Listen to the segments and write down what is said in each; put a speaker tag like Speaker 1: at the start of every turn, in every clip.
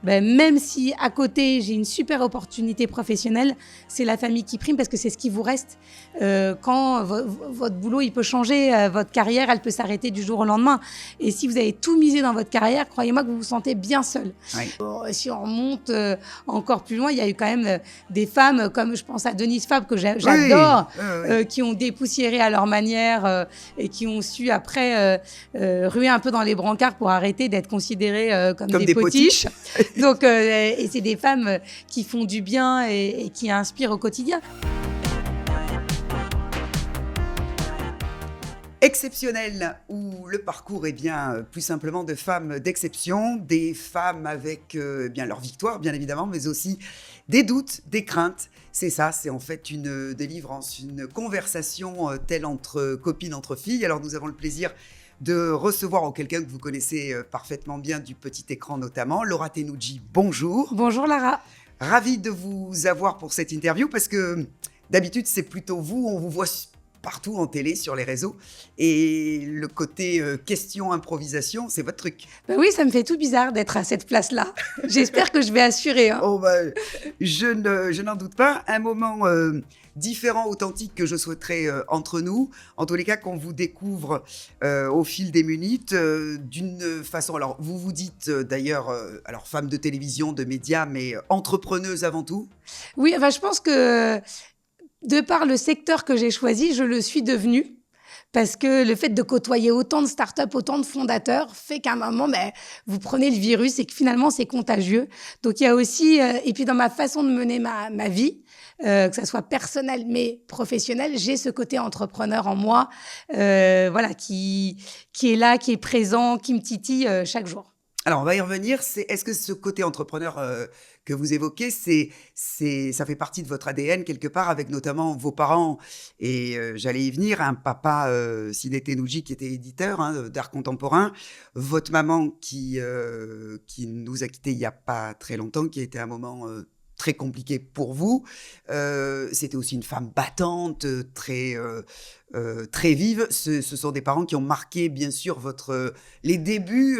Speaker 1: même si à côté j'ai une super opportunité professionnelle, c'est la famille qui prime parce que c'est ce qui vous reste. Quand votre boulot il peut changer, votre carrière elle peut s'arrêter du jour au lendemain. Et si vous avez tout misé dans votre carrière, croyez-moi que vous vous sentez bien seul.
Speaker 2: Oui.
Speaker 1: Si on remonte encore plus loin, il y a eu quand même des femmes comme je pense à Denise Fabre que j'adore,
Speaker 2: Oui.
Speaker 1: qui ont dépoussiéré à leur manière et qui ont su après ruer un peu dans les brancards pour arrêter d'être considérées comme des potiches. Donc, et c'est des femmes qui font du bien et qui inspirent au quotidien.
Speaker 2: Exceptionnel, où le parcours est bien plus simplement de femmes d'exception, des femmes avec bien leur victoire bien évidemment, mais aussi des doutes, des craintes. C'est ça, c'est en fait une délivrance, une conversation telle entre copines, entre filles. Alors nous avons le plaisir de recevoir quelqu'un que vous connaissez parfaitement bien du petit écran notamment, Laura Tenucci, bonjour.
Speaker 1: Bonjour Lara.
Speaker 2: Ravi de vous avoir pour cette interview parce que d'habitude c'est plutôt vous, on vous voit partout en télé, sur les réseaux, et le côté question, improvisation, c'est votre truc.
Speaker 1: Oui, ça me fait tout bizarre d'être à cette place-là. J'espère que je vais assurer. Hein.
Speaker 2: Oh je n'en doute pas. Un moment différent, authentique que je souhaiterais entre nous. En tous les cas, qu'on vous découvre au fil des minutes d'une façon... Alors, vous vous dites d'ailleurs, alors femme de télévision, de médias, mais entrepreneuse avant tout.
Speaker 1: Oui, je pense que de par le secteur que j'ai choisi, je le suis devenue. Parce que le fait de côtoyer autant de startups, autant de fondateurs, fait qu'à un moment, vous prenez le virus et que finalement, c'est contagieux. Donc, il y a aussi, et puis dans ma façon de mener ma vie, que ça soit personnel mais professionnel, j'ai ce côté entrepreneur en moi, qui est là, qui est présent, qui me titille chaque jour.
Speaker 2: Alors, on va y revenir. Est-ce que ce côté entrepreneur que vous évoquez, ça fait partie de votre ADN quelque part, avec notamment vos parents, et j'allais y venir, un papa, Sidney Tenucci, qui était éditeur d'art contemporain, votre maman qui nous a quittés il n'y a pas très longtemps, qui a été un moment... très compliqué pour vous. C'était aussi une femme battante, très vive. Ce sont des parents qui ont marqué, bien sûr, les débuts.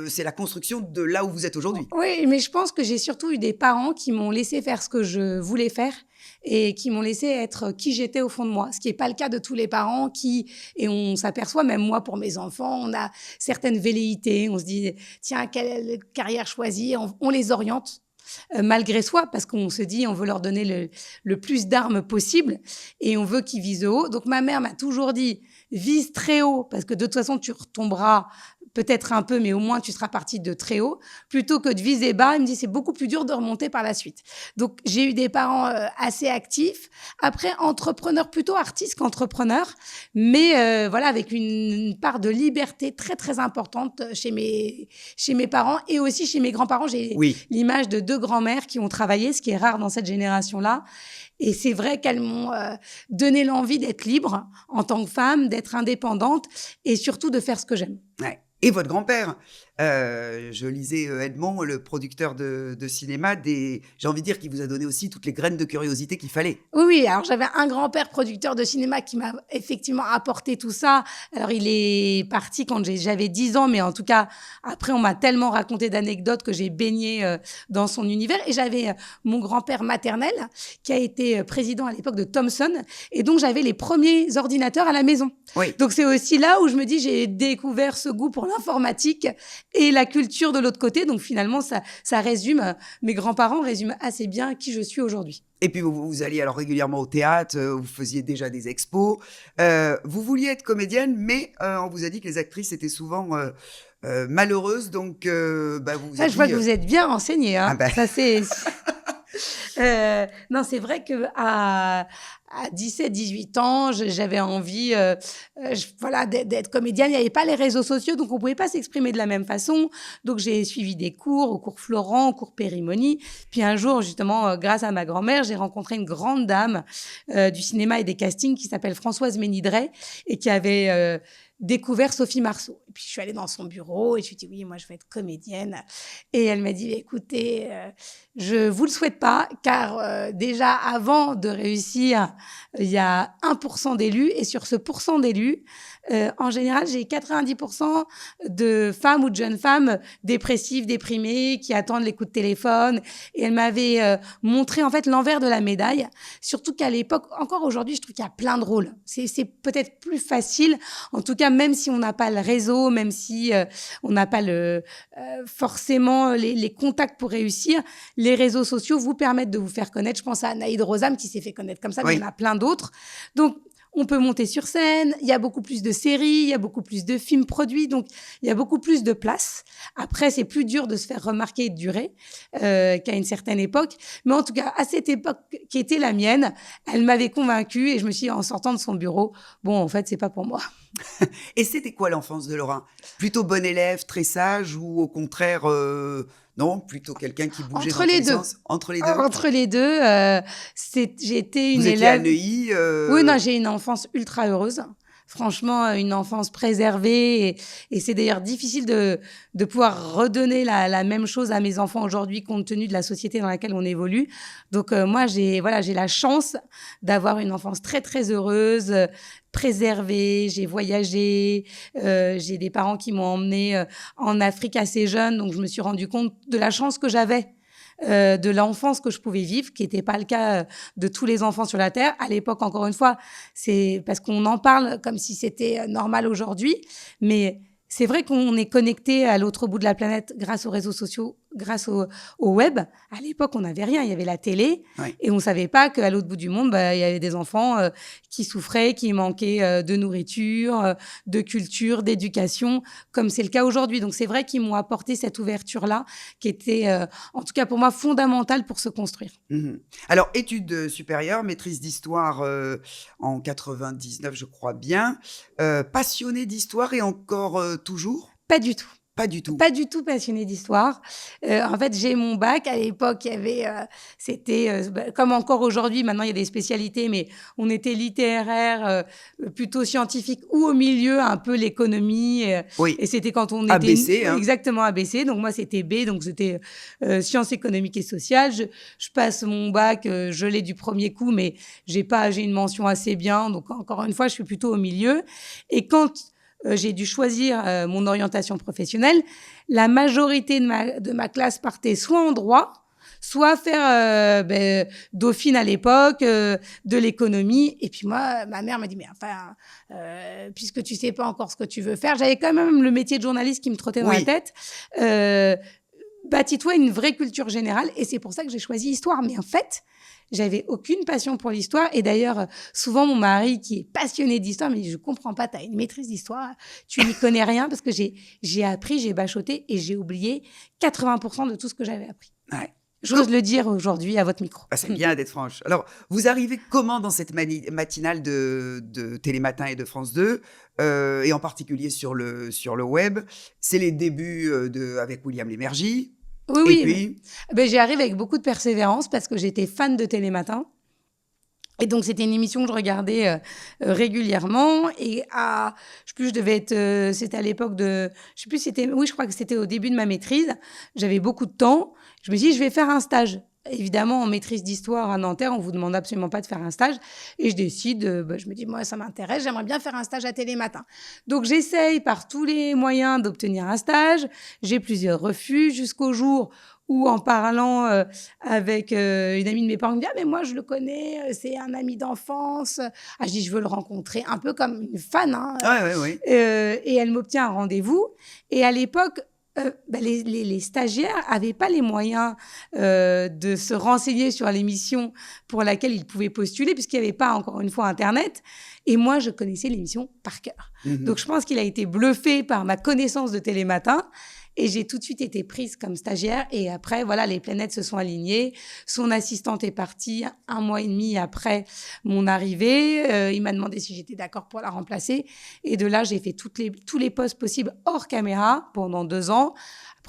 Speaker 2: C'est la construction de là où vous êtes aujourd'hui.
Speaker 1: Oui, mais je pense que j'ai surtout eu des parents qui m'ont laissé faire ce que je voulais faire et qui m'ont laissé être qui j'étais au fond de moi. Ce qui n'est pas le cas de tous les parents et on s'aperçoit, même moi pour mes enfants, on a certaines velléités. On se dit, tiens, quelle carrière choisir? On les oriente. Malgré soi, parce qu'on se dit on veut leur donner le plus d'armes possible et on veut qu'ils visent haut. Donc ma mère m'a toujours dit vise très haut parce que de toute façon tu retomberas peut-être un peu, mais au moins tu seras parti de très haut, plutôt que de viser bas. Il me dit c'est beaucoup plus dur de remonter par la suite. Donc j'ai eu des parents assez actifs, après entrepreneurs, plutôt artistes qu'entrepreneurs, mais avec une part de liberté très très importante chez mes parents et aussi chez mes grands-parents. J'ai l'image de deux grands-mères qui ont travaillé, ce qui est rare dans cette génération-là. Et c'est vrai qu'elles m'ont donné l'envie d'être libre en tant que femme, d'être indépendante et surtout de faire ce que j'aime.
Speaker 2: Ouais. Et votre grand-père, je lisais Edmond, le producteur de cinéma, j'ai envie de dire qu'il vous a donné aussi toutes les graines de curiosité qu'il fallait.
Speaker 1: Oui, alors j'avais un grand-père producteur de cinéma qui m'a effectivement apporté tout ça. Alors il est parti quand j'avais 10 ans, mais en tout cas, après on m'a tellement raconté d'anecdotes que j'ai baigné dans son univers. Et j'avais mon grand-père maternel qui a été président à l'époque de Thomson. Et donc j'avais les premiers ordinateurs à la maison.
Speaker 2: Oui.
Speaker 1: Donc c'est aussi là où je me dis, j'ai découvert ce goût pour l'informatique et la culture de l'autre côté. Donc finalement, ça résume, mes grands-parents résument assez bien qui je suis aujourd'hui.
Speaker 2: Et puis vous alliez alors régulièrement au théâtre, vous faisiez déjà des expos. Vous vouliez être comédienne, mais on vous a dit que les actrices étaient souvent malheureuses. Donc vous
Speaker 1: je vois que vous êtes bien renseignée. Hein. Ça c'est... non, c'est vrai qu'à 17, 18 ans, j'avais envie d'être comédienne. Il n'y avait pas les réseaux sociaux, donc on ne pouvait pas s'exprimer de la même façon. Donc, j'ai suivi des cours, au cours Florent, au cours Périmonie. Puis un jour, justement, grâce à ma grand-mère, j'ai rencontré une grande dame du cinéma et des castings qui s'appelle Françoise Ménidret et qui avait... découvert Sophie Marceau. Et puis, je suis allée dans son bureau et je lui ai dit, oui, moi, je veux être comédienne. Et elle m'a dit, écoutez, je vous le souhaite pas, car déjà, avant de réussir, il y a 1% d'élus. Et sur ce pourcent d'élus, en général, j'ai 90% de femmes ou de jeunes femmes dépressives, déprimées, qui attendent les coups de téléphone. Et elle m'avait montré, en fait, l'envers de la médaille. Surtout qu'à l'époque, encore aujourd'hui, je trouve qu'il y a plein de rôles. C'est peut-être plus facile, en tout cas, même si on n'a pas le réseau, même si on n'a pas forcément les contacts pour réussir, les réseaux sociaux vous permettent de vous faire connaître. Je pense à Anaïd Rosam qui s'est fait connaître comme ça, mais il y en a plein d'autres. Donc, on peut monter sur scène, il y a beaucoup plus de séries, il y a beaucoup plus de films produits, donc il y a beaucoup plus de place. Après, c'est plus dur de se faire remarquer et de durer qu'à une certaine époque. Mais en tout cas, à cette époque qui était la mienne, elle m'avait convaincue et je me suis dit, en sortant de son bureau, bon, en fait, c'est pas pour moi.
Speaker 2: Et c'était quoi l'enfance de Laura? Plutôt bon élève, très sage ou au contraire, non, plutôt quelqu'un qui bougeait
Speaker 1: Entre
Speaker 2: dans tous
Speaker 1: les
Speaker 2: les
Speaker 1: deux.
Speaker 2: sens? Entre les deux.
Speaker 1: Entre les deux, j'ai été une
Speaker 2: Vous étiez à
Speaker 1: élève...
Speaker 2: Neuilly
Speaker 1: Oui, non, j'ai une enfance ultra heureuse. Franchement, une enfance préservée. Et c'est d'ailleurs difficile de pouvoir redonner la même chose à mes enfants aujourd'hui, compte tenu de la société dans laquelle on évolue. Donc, moi, j'ai la chance d'avoir une enfance très, très heureuse, préservée. J'ai voyagé. J'ai des parents qui m'ont emmenée en Afrique assez jeune. Donc, je me suis rendu compte de la chance que j'avais. De l'enfance que je pouvais vivre, qui n'était pas le cas de tous les enfants sur la Terre. À l'époque, encore une fois, c'est parce qu'on en parle comme si c'était normal aujourd'hui, mais c'est vrai qu'on est connecté à l'autre bout de la planète grâce aux réseaux sociaux, grâce au web. À l'époque, on n'avait rien. Il y avait la télé et on ne savait pas qu'à l'autre bout du monde, il y avait des enfants qui souffraient, qui manquaient de nourriture, de culture, d'éducation, comme c'est le cas aujourd'hui. Donc, c'est vrai qu'ils m'ont apporté cette ouverture-là qui était, en tout cas pour moi, fondamentale pour se construire.
Speaker 2: Alors, études supérieures, maîtrise d'histoire en 99, je crois bien. Passionnée d'histoire et encore toujours?
Speaker 1: Pas du tout.
Speaker 2: Pas du tout.
Speaker 1: Pas du tout passionnée d'histoire. En fait, j'ai mon bac. À l'époque, il y avait, c'était comme encore aujourd'hui. Maintenant, il y a des spécialités, mais on était littéraire, plutôt scientifique ou au milieu, un peu l'économie.
Speaker 2: Oui.
Speaker 1: Et c'était quand on était
Speaker 2: ABC, hein.
Speaker 1: Exactement ABC. Donc moi, c'était B, donc c'était sciences économiques et sociales. Je passe mon bac, je l'ai du premier coup, mais j'ai une mention assez bien. Donc encore une fois, je suis plutôt au milieu. Et quand j'ai dû choisir mon orientation professionnelle, la majorité de ma classe partait soit en droit, soit faire Dauphine à l'époque, de l'économie. Et puis moi, ma mère m'a dit, mais enfin, puisque tu sais pas encore ce que tu veux faire, j'avais quand même le métier de journaliste qui me trottait dans la tête. Bâtis-toi une vraie culture générale. Et c'est pour ça que j'ai choisi histoire. Mais en fait, j'avais aucune passion pour l'histoire. Et d'ailleurs, souvent, mon mari, qui est passionné d'histoire, me dit, je comprends pas, tu as une maîtrise d'histoire, tu n'y connais rien, parce que j'ai appris, j'ai bachoté et j'ai oublié 80% de tout ce que j'avais appris.
Speaker 2: Ouais.
Speaker 1: J'ose le dire aujourd'hui à votre micro.
Speaker 2: C'est bien d'être franche. Alors, vous arrivez comment dans cette matinale de Télématin et de France 2, et en particulier sur le web? C'est les débuts avec William Lémergie.
Speaker 1: Oui,
Speaker 2: et puis...
Speaker 1: j'y arrive avec beaucoup de persévérance parce que j'étais fan de Télématin. Et donc, c'était une émission que je regardais régulièrement. Et c'était à l'époque je crois que c'était au début de ma maîtrise. J'avais beaucoup de temps. Je me suis dit, je vais faire un stage. Évidemment, en maîtrise d'histoire à Nanterre, on vous demande absolument pas de faire un stage. Et je décide, je me dis, moi, ça m'intéresse, j'aimerais bien faire un stage à Télématin. Donc, j'essaye par tous les moyens d'obtenir un stage. J'ai plusieurs refus jusqu'au jour où, en parlant avec une amie de mes parents, elle me dit, ah, mais moi, je le connais, c'est un ami d'enfance. Ah, je dis, je veux le rencontrer, un peu comme une fan. Hein.
Speaker 2: Ouais.
Speaker 1: Et elle m'obtient un rendez-vous. Et à l'époque, les stagiaires n'avaient pas les moyens de se renseigner sur l'émission pour laquelle ils pouvaient postuler, puisqu'il n'y avait pas, encore une fois, Internet. Et moi, je connaissais l'émission par cœur. Donc, je pense qu'il a été bluffé par ma connaissance de Télématin. Et j'ai tout de suite été prise comme stagiaire. Et après, voilà, les planètes se sont alignées. Son assistante est partie 1 mois et demi après mon arrivée. Il m'a demandé si j'étais d'accord pour la remplacer. Et de là, j'ai fait tous les postes possibles hors caméra pendant 2 ans.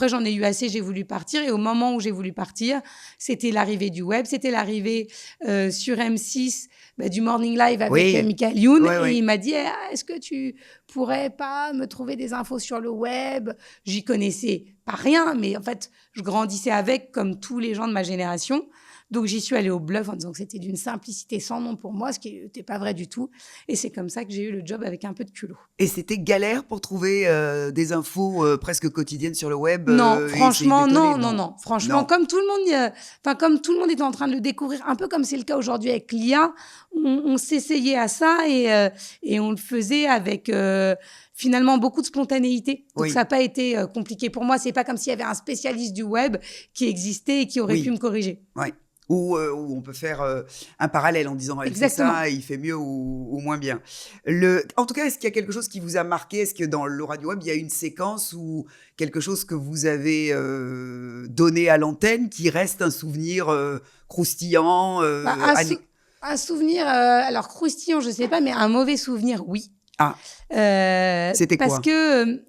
Speaker 1: Après, j'en ai eu assez, j'ai voulu partir. Et au moment où j'ai voulu partir, c'était l'arrivée du web, c'était l'arrivée sur M6 du Morning Live avec Michael Youn. Et il m'a dit, est-ce que tu pourrais pas me trouver des infos sur le web? J'y connaissais pas rien, mais en fait, je grandissais avec, comme tous les gens de ma génération. Donc, j'y suis allée au bluff en disant que c'était d'une simplicité sans nom pour moi, ce qui n'était pas vrai du tout. Et c'est comme ça que j'ai eu le job avec un peu de culot.
Speaker 2: Et c'était galère pour trouver des infos presque quotidiennes sur le web?
Speaker 1: Non, franchement, non. Franchement, comme tout le monde est en train de le découvrir, un peu comme c'est le cas aujourd'hui avec l'IA, on s'essayait à ça et on le faisait avec... finalement, beaucoup de spontanéité. Donc, ça n'a pas été compliqué pour moi. C'est pas comme s'il y avait un spécialiste du web qui existait et qui aurait pu me corriger.
Speaker 2: Oui. Où on peut faire un parallèle en disant elle fait ça, il fait mieux ou moins bien. En tout cas, est-ce qu'il y a quelque chose qui vous a marqué? Est-ce que dans le Radio Web, il y a une séquence ou quelque chose que vous avez donné à l'antenne qui reste un souvenir croustillant
Speaker 1: un souvenir, alors croustillant, je ne sais pas, mais un mauvais souvenir, oui.
Speaker 2: Ah, c'était quoi?
Speaker 1: Parce que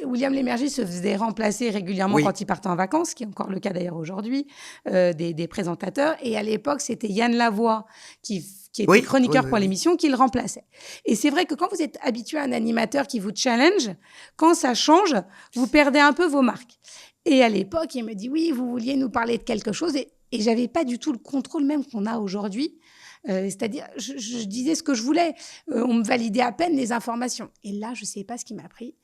Speaker 1: William Lémergie se faisait remplacer régulièrement quand il partait en vacances, ce qui est encore le cas d'ailleurs aujourd'hui, des présentateurs. Et à l'époque, c'était Yann Lavoie qui était chroniqueur pour l'émission, qui le remplaçait. Et c'est vrai que quand vous êtes habitué à un animateur qui vous challenge, quand ça change, vous perdez un peu vos marques. Et à l'époque, il me dit, oui, vous vouliez nous parler de quelque chose. Et je n'avais pas du tout le contrôle même qu'on a aujourd'hui. C'est-à-dire, je disais ce que je voulais. On me validait à peine les informations. Et là, je ne sais pas ce qui m'a pris.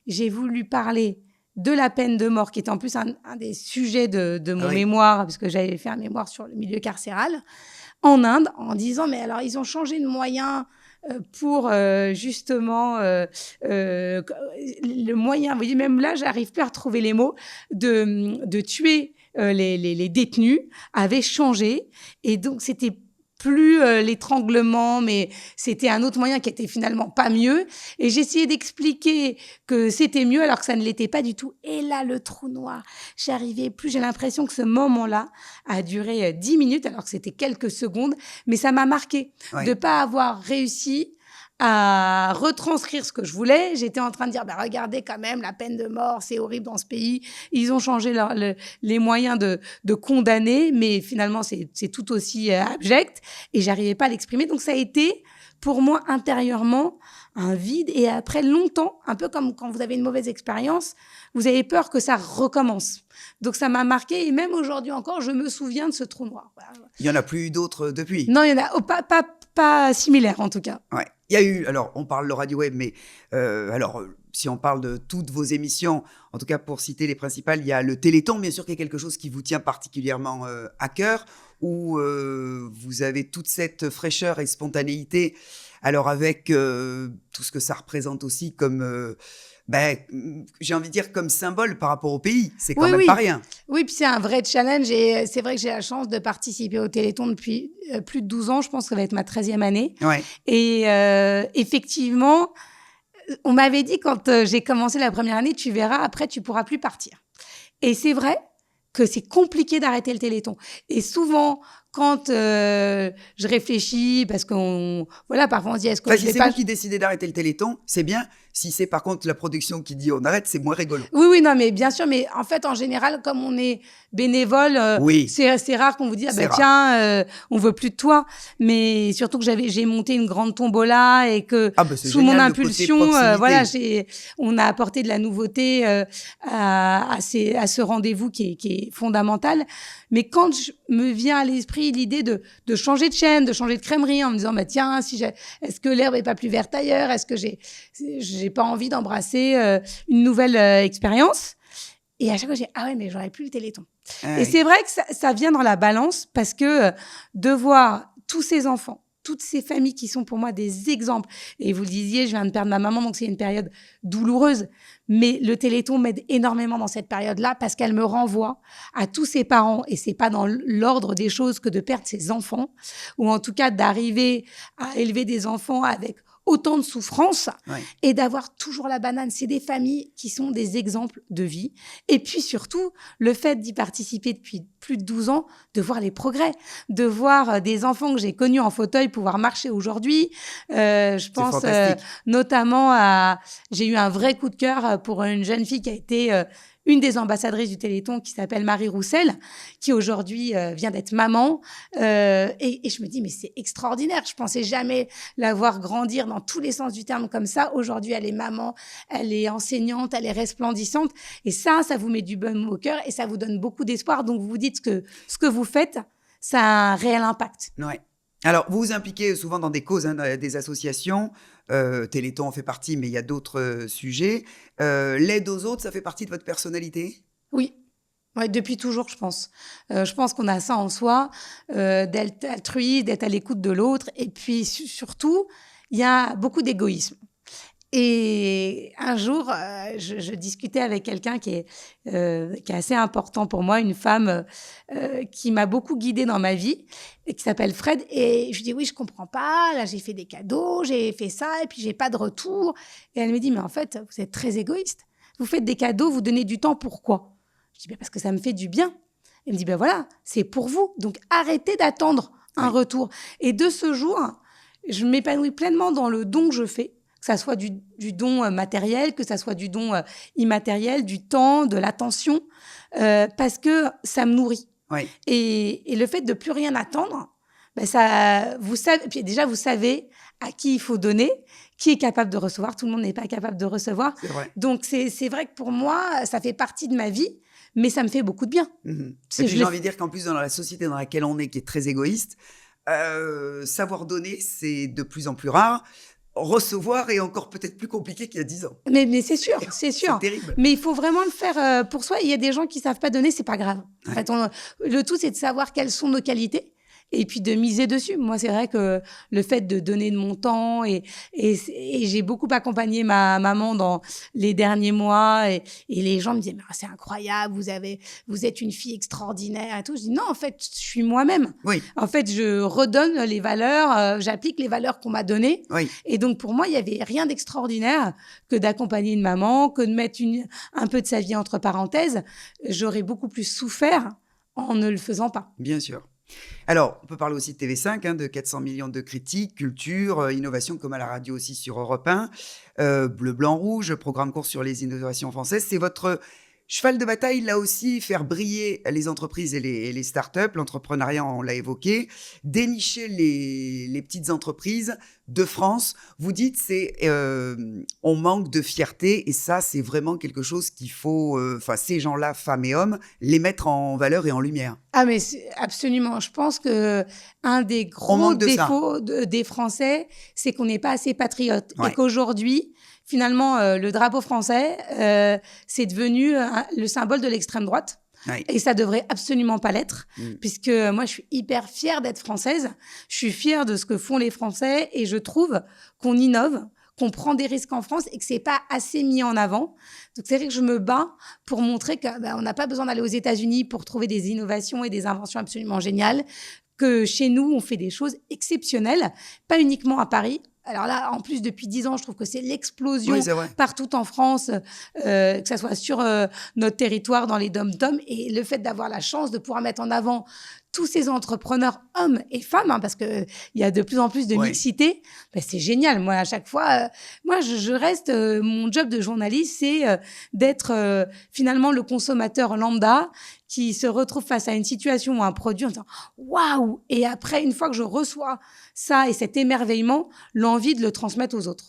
Speaker 1: J'ai voulu parler de la peine de mort, qui est en plus un des sujets de mon mémoire, parce que j'avais fait un mémoire sur le milieu carcéral, en Inde, en disant, mais alors, ils ont changé de moyen pour justement le moyen, vous voyez, même là, j'arrive plus à retrouver les mots, de tuer les détenus, avait changé. Et donc, c'était plus l'étranglement, mais c'était un autre moyen qui était finalement pas mieux. Et j'essayais d'expliquer que c'était mieux alors que ça ne l'était pas du tout. Et là, le trou noir, j'arrivais plus. J'ai l'impression que ce moment-là a duré 10 minutes alors que c'était quelques secondes. Mais ça m'a marqué de ne pas avoir réussi à retranscrire ce que je voulais. J'étais en train de dire, regardez quand même, la peine de mort, c'est horrible dans ce pays. Ils ont changé les moyens de condamner, mais finalement, c'est tout aussi abject. Et j'arrivais pas à l'exprimer. Donc, ça a été, pour moi, intérieurement, un vide. Et après, longtemps, un peu comme quand vous avez une mauvaise expérience, vous avez peur que ça recommence. Donc, ça m'a marqué. Et même aujourd'hui encore, je me souviens de ce trou noir. Voilà.
Speaker 2: Il n'y en a plus d'autres depuis?
Speaker 1: Non, il y en a pas similaire, en tout cas.
Speaker 2: Ouais. Il y a eu, alors on parle de Radio Web, mais si on parle de toutes vos émissions, en tout cas pour citer les principales, il y a le Téléthon, bien sûr, qui est quelque chose qui vous tient particulièrement à cœur, où vous avez toute cette fraîcheur et spontanéité, alors avec tout ce que ça représente aussi comme... j'ai envie de dire comme symbole par rapport au pays, c'est quand même pas rien.
Speaker 1: Oui, puis c'est un vrai challenge et c'est vrai que j'ai la chance de participer au Téléthon depuis plus de 12 ans, je pense que ça va être ma 13e année.
Speaker 2: Ouais.
Speaker 1: Et effectivement, on m'avait dit quand j'ai commencé la première année, tu verras, après tu pourras plus partir. Et c'est vrai que c'est compliqué d'arrêter le Téléthon. Et souvent, quand je réfléchis, parce parfois on se dit, est-ce que
Speaker 2: si c'est vous qui décidez d'arrêter le Téléthon, c'est bien. Si c'est par contre la production qui dit on arrête, c'est moins rigolo.
Speaker 1: Oui, non, mais bien sûr. Mais en fait, en général, comme on est bénévole, c'est rare qu'on vous dise, tiens, on veut plus de toi. Mais surtout que j'ai monté une grande tombola et que sous mon impulsion, on a apporté de la nouveauté à ce rendez-vous qui est fondamental. Mais quand me vient à l'esprit l'idée de changer de chaîne, de changer de crèmerie, en me disant, tiens, est-ce que l'herbe est pas plus verte ailleurs? Est-ce que j'ai pas envie d'embrasser une nouvelle expérience? Et à chaque fois, mais j'aurais plus le Téléthon. Et c'est vrai que ça vient dans la balance parce que de voir tous ces enfants, toutes ces familles qui sont pour moi des exemples. Et vous le disiez, je viens de perdre ma maman, donc c'est une période douloureuse. Mais le Téléthon m'aide énormément dans cette période-là parce qu'elle me renvoie à tous ces parents, et c'est pas dans l'ordre des choses que de perdre ses enfants, ou en tout cas d'arriver à élever des enfants avec autant de souffrance et d'avoir toujours la banane. C'est des familles qui sont des exemples de vie. Et puis surtout, le fait d'y participer depuis plus de 12 ans, de voir les progrès, de voir des enfants que j'ai connus en fauteuil pouvoir marcher aujourd'hui. Je pense notamment j'ai eu un vrai coup de cœur pour une jeune fille qui a été une des ambassadrices du Téléthon qui s'appelle Marie Roussel, qui aujourd'hui vient d'être maman. Et je me dis, mais c'est extraordinaire. Je pensais jamais la voir grandir dans tous les sens du terme comme ça. Aujourd'hui, elle est maman, elle est enseignante, elle est resplendissante. Et ça vous met du baume au cœur et ça vous donne beaucoup d'espoir. Donc, vous vous dites que ce que vous faites, ça a un réel impact.
Speaker 2: Ouais. Alors, vous vous impliquez souvent dans des causes, des associations. Téléthon en fait partie, mais il y a d'autres sujets. L'aide aux autres, ça fait partie de votre personnalité?
Speaker 1: Oui. Ouais, depuis toujours, je pense. Je pense qu'on a ça en soi, d'être altruiste, d'être à l'écoute de l'autre. Et puis, surtout, il y a beaucoup d'égoïsme. Et un jour, je discutais avec quelqu'un qui est assez important pour moi, une femme qui m'a beaucoup guidée dans ma vie, et qui s'appelle Fred. Et je lui dis, oui, je comprends pas, là, j'ai fait des cadeaux, j'ai fait ça, et puis j'ai pas de retour. Et elle me dit, mais en fait, vous êtes très égoïste. Vous faites des cadeaux, vous donnez du temps, pourquoi? Je dis, parce que ça me fait du bien. Elle me dit, ben voilà, c'est pour vous. Donc, arrêtez d'attendre un retour. Et de ce jour, je m'épanouis pleinement dans le don que je fais, que ça soit du don matériel, que ça soit du don immatériel, du temps, de l'attention, parce que ça me nourrit.
Speaker 2: Oui.
Speaker 1: Et le fait de plus rien attendre, ben ça, vous savez, puis déjà, vous savez à qui il faut donner, qui est capable de recevoir. Tout le monde n'est pas capable de recevoir.
Speaker 2: C'est vrai.
Speaker 1: Donc, c'est vrai que pour moi, ça fait partie de ma vie, mais ça me fait beaucoup de bien.
Speaker 2: Et puis, j'ai envie de dire qu'en plus, dans la société dans laquelle on est, qui est très égoïste, savoir donner, c'est de plus en plus rare. Recevoir est encore peut-être plus compliqué qu'il y a 10 ans.
Speaker 1: Mais c'est sûr, c'est sûr.
Speaker 2: C'est terrible.
Speaker 1: Mais il faut vraiment le faire pour soi. Il y a des gens qui ne savent pas donner, c'est pas grave. En fait, le tout, c'est de savoir quelles sont nos qualités et puis de miser dessus. Moi, c'est vrai que le fait de donner de mon temps et j'ai beaucoup accompagné ma maman dans les derniers mois et les gens me disaient, mais c'est incroyable, vous êtes une fille extraordinaire et tout. Je dis, non, en fait, je suis moi-même.
Speaker 2: Oui.
Speaker 1: En fait, je redonne les valeurs, j'applique les valeurs qu'on m'a données.
Speaker 2: Oui.
Speaker 1: Et donc, pour moi, il n'y avait rien d'extraordinaire que d'accompagner une maman, que de mettre un peu de sa vie entre parenthèses. J'aurais beaucoup plus souffert en ne le faisant pas.
Speaker 2: Bien sûr. Alors, on peut parler aussi de TV5, de 400 millions de critiques, culture, innovation, comme à la radio aussi sur Europe 1, Bleu, Blanc, Rouge, programme court sur les innovations françaises. C'est votre cheval de bataille, là aussi, faire briller les entreprises et les startups, l'entrepreneuriat, on l'a évoqué, dénicher les petites entreprises de France. Vous dites, on manque de fierté et ça, c'est vraiment quelque chose qu'il faut, ces gens-là, femmes et hommes, les mettre en valeur et en lumière.
Speaker 1: Ah, mais absolument. Je pense qu'un des gros défauts des Français, c'est qu'on n'est pas assez patriotes. Ouais. Et qu'aujourd'hui, finalement, le drapeau français, c'est devenu le symbole de l'extrême droite. Oui. Et ça devrait absolument pas l'être, puisque moi, je suis hyper fière d'être française. Je suis fière de ce que font les Français et je trouve qu'on innove, qu'on prend des risques en France et que c'est pas assez mis en avant. Donc, c'est vrai que je me bats pour montrer qu'on n'a pas besoin d'aller aux États-Unis pour trouver des innovations et des inventions absolument géniales, que chez nous, on fait des choses exceptionnelles, pas uniquement à Paris. Alors là, en plus, depuis 10 ans, je trouve que c'est l'explosion partout en France, que ça soit sur notre territoire, dans les dom-toms, et le fait d'avoir la chance de pouvoir mettre en avant tous ces entrepreneurs, hommes et femmes, parce qu'il y a de plus en plus de mixité, c'est génial. Moi, à chaque fois, je reste, mon job de journaliste, c'est d'être finalement le consommateur lambda qui se retrouve face à une situation ou un produit en disant « Waouh !» Et après, une fois que je reçois ça et cet émerveillement, l'envie de le transmettre aux autres.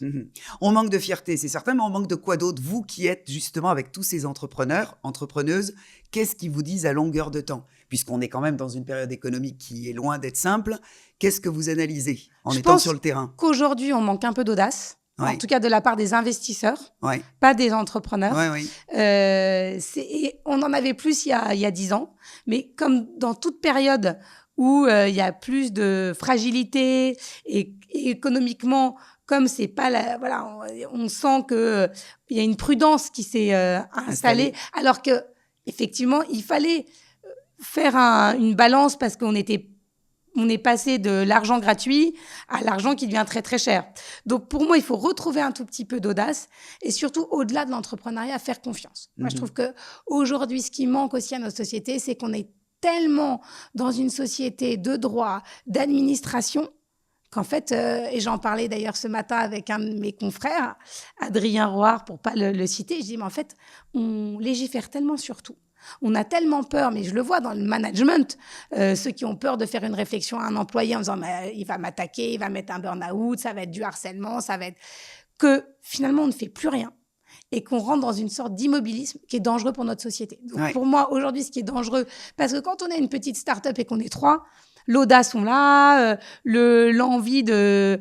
Speaker 2: On manque de fierté, c'est certain, mais on manque de quoi d'autre? Vous qui êtes justement avec tous ces entrepreneurs, entrepreneuses, qu'est-ce qu'ils vous disent à longueur de temps? Puisqu'on est quand même dans une période économique qui est loin d'être simple, qu'est-ce que vous analysez en étant sur le terrain?
Speaker 1: Je pense qu'aujourd'hui, on manque un peu d'audace. En tout cas, de la part des investisseurs, pas des entrepreneurs. Et on en avait plus il y a 10 ans. Mais comme dans toute période où il y a plus de fragilité et économiquement, comme c'est pas on sent que il y a une prudence qui s'est installée. Alors que effectivement, il fallait faire une balance parce qu'on est passé de l'argent gratuit à l'argent qui devient très, très cher. Donc, pour moi, il faut retrouver un tout petit peu d'audace et surtout, au-delà de l'entrepreneuriat, faire confiance. Moi, je trouve qu'aujourd'hui, ce qui manque aussi à notre société, c'est qu'on est tellement dans une société de droit, d'administration, qu'en fait, et j'en parlais d'ailleurs ce matin avec un de mes confrères, Adrien Roard, pour pas le citer, je dis, mais en fait, on légifère tellement sur tout. On a tellement peur, mais je le vois dans le management, ceux qui ont peur de faire une réflexion à un employé en disant il va m'attaquer, il va mettre un burn-out, ça va être du harcèlement, ça va être... Que finalement, on ne fait plus rien et qu'on rentre dans une sorte d'immobilisme qui est dangereux pour notre société. Donc, pour moi, aujourd'hui, ce qui est dangereux, parce que quand on est une petite start-up et qu'on est 3, l'audace, on l'a, l'envie de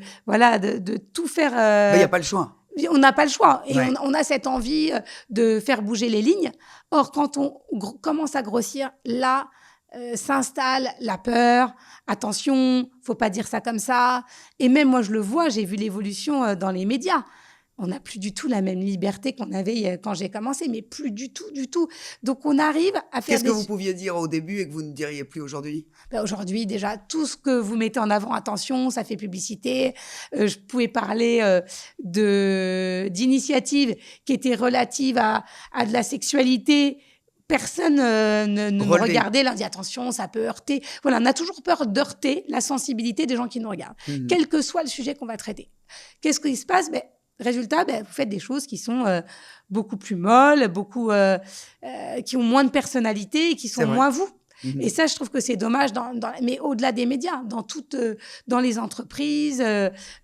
Speaker 1: tout faire...
Speaker 2: Il n'y a pas le choix.
Speaker 1: On n'a pas le choix. Et on a cette envie de faire bouger les lignes. Or, quand on commence à grossir, là, s'installe la peur. Attention, faut pas dire ça comme ça. Et même moi, je le vois, j'ai vu l'évolution dans les médias. On n'a plus du tout la même liberté qu'on avait quand j'ai commencé, mais plus du tout, du tout. Donc, on arrive à faire
Speaker 2: Qu'est-ce que vous pouviez dire au début et que vous ne diriez plus aujourd'hui?
Speaker 1: Aujourd'hui, déjà, tout ce que vous mettez en avant, attention, ça fait publicité. Je pouvais parler d'initiatives qui étaient relatives à de la sexualité. Personne ne me regardait, là, on dit attention, ça peut heurter. Voilà, on a toujours peur d'heurter la sensibilité des gens qui nous regardent, quel que soit le sujet qu'on va traiter. Qu'est-ce qui se passe? Résultat, vous faites des choses qui sont beaucoup plus molles, qui ont moins de personnalité et qui sont moins vous. Et ça, je trouve que c'est dommage, mais au-delà des médias, dans les entreprises,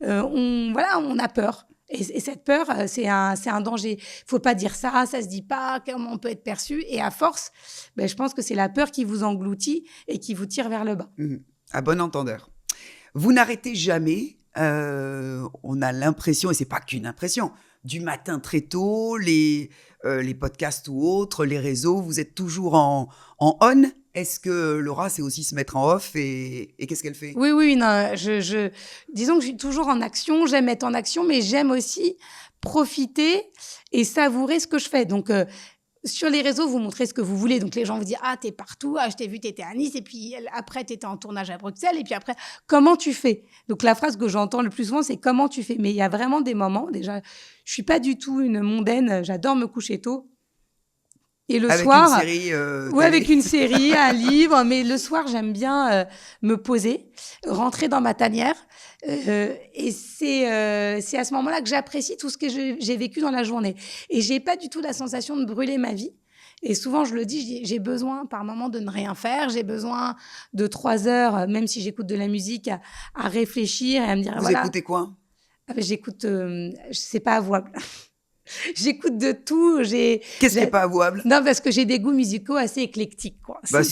Speaker 1: on a peur. Et cette peur, c'est un danger. Il ne faut pas dire ça, ça ne se dit pas, comment on peut être perçu. Et à force, je pense que c'est la peur qui vous engloutit et qui vous tire vers le bas.
Speaker 2: À bon entendeur. Vous n'arrêtez jamais. On a l'impression, et c'est pas qu'une impression, du matin très tôt, les podcasts ou autres, les réseaux, vous êtes toujours en on. Est-ce que Laura sait aussi se mettre en off et qu'est-ce qu'elle fait?
Speaker 1: Oui, non, disons que je suis toujours en action, j'aime être en action, mais j'aime aussi profiter et savourer ce que je fais. Donc, sur les réseaux, vous montrez ce que vous voulez. Donc, les gens vous disent « Ah, t'es partout. Ah, je t'ai vu, t'étais à Nice. » Et puis, après, t'étais en tournage à Bruxelles. Et puis après, comment tu fais? Donc, la phrase que j'entends le plus souvent, c'est « Comment tu fais ?» Mais il y a vraiment des moments. Déjà, je suis pas du tout une mondaine. J'adore me coucher tôt. Et le soir,
Speaker 2: avec une série,
Speaker 1: avec une série, un livre. Mais le soir, j'aime bien me poser, rentrer dans ma tanière. Et c'est à ce moment-là que j'apprécie tout ce que j'ai vécu dans la journée. Et j'ai pas du tout la sensation de brûler ma vie. Et souvent, je le dis, j'ai besoin par moment de ne rien faire. J'ai besoin de 3 heures, même si j'écoute de la musique, à réfléchir et à me dire,
Speaker 2: Vous écoutez quoi?
Speaker 1: J'écoute, c'est pas avouable. J'écoute de tout.
Speaker 2: Qu'est-ce qui n'est pas avouable?
Speaker 1: Non, parce que j'ai des goûts musicaux assez éclectiques, quoi.
Speaker 2: C'est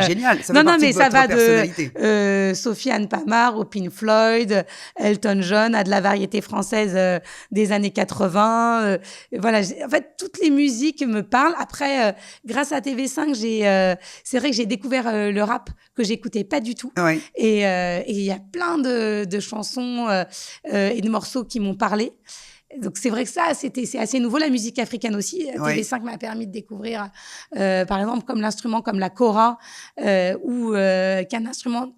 Speaker 2: génial. Ça fait partie de votre personnalité.
Speaker 1: De Sofiane Pamart au Pink Floyd, Elton John, à de la variété française des années 80. Voilà. En fait, toutes les musiques me parlent. Après, grâce à TV5, c'est vrai que j'ai découvert le rap que j'écoutais pas du tout.
Speaker 2: Ouais.
Speaker 1: Et il y a plein de chansons et de morceaux qui m'ont parlé. Donc, c'est vrai que ça, c'est assez nouveau. La musique africaine aussi. TV5 m'a permis de découvrir, par exemple, comme l'instrument comme la kora, qu'un instrument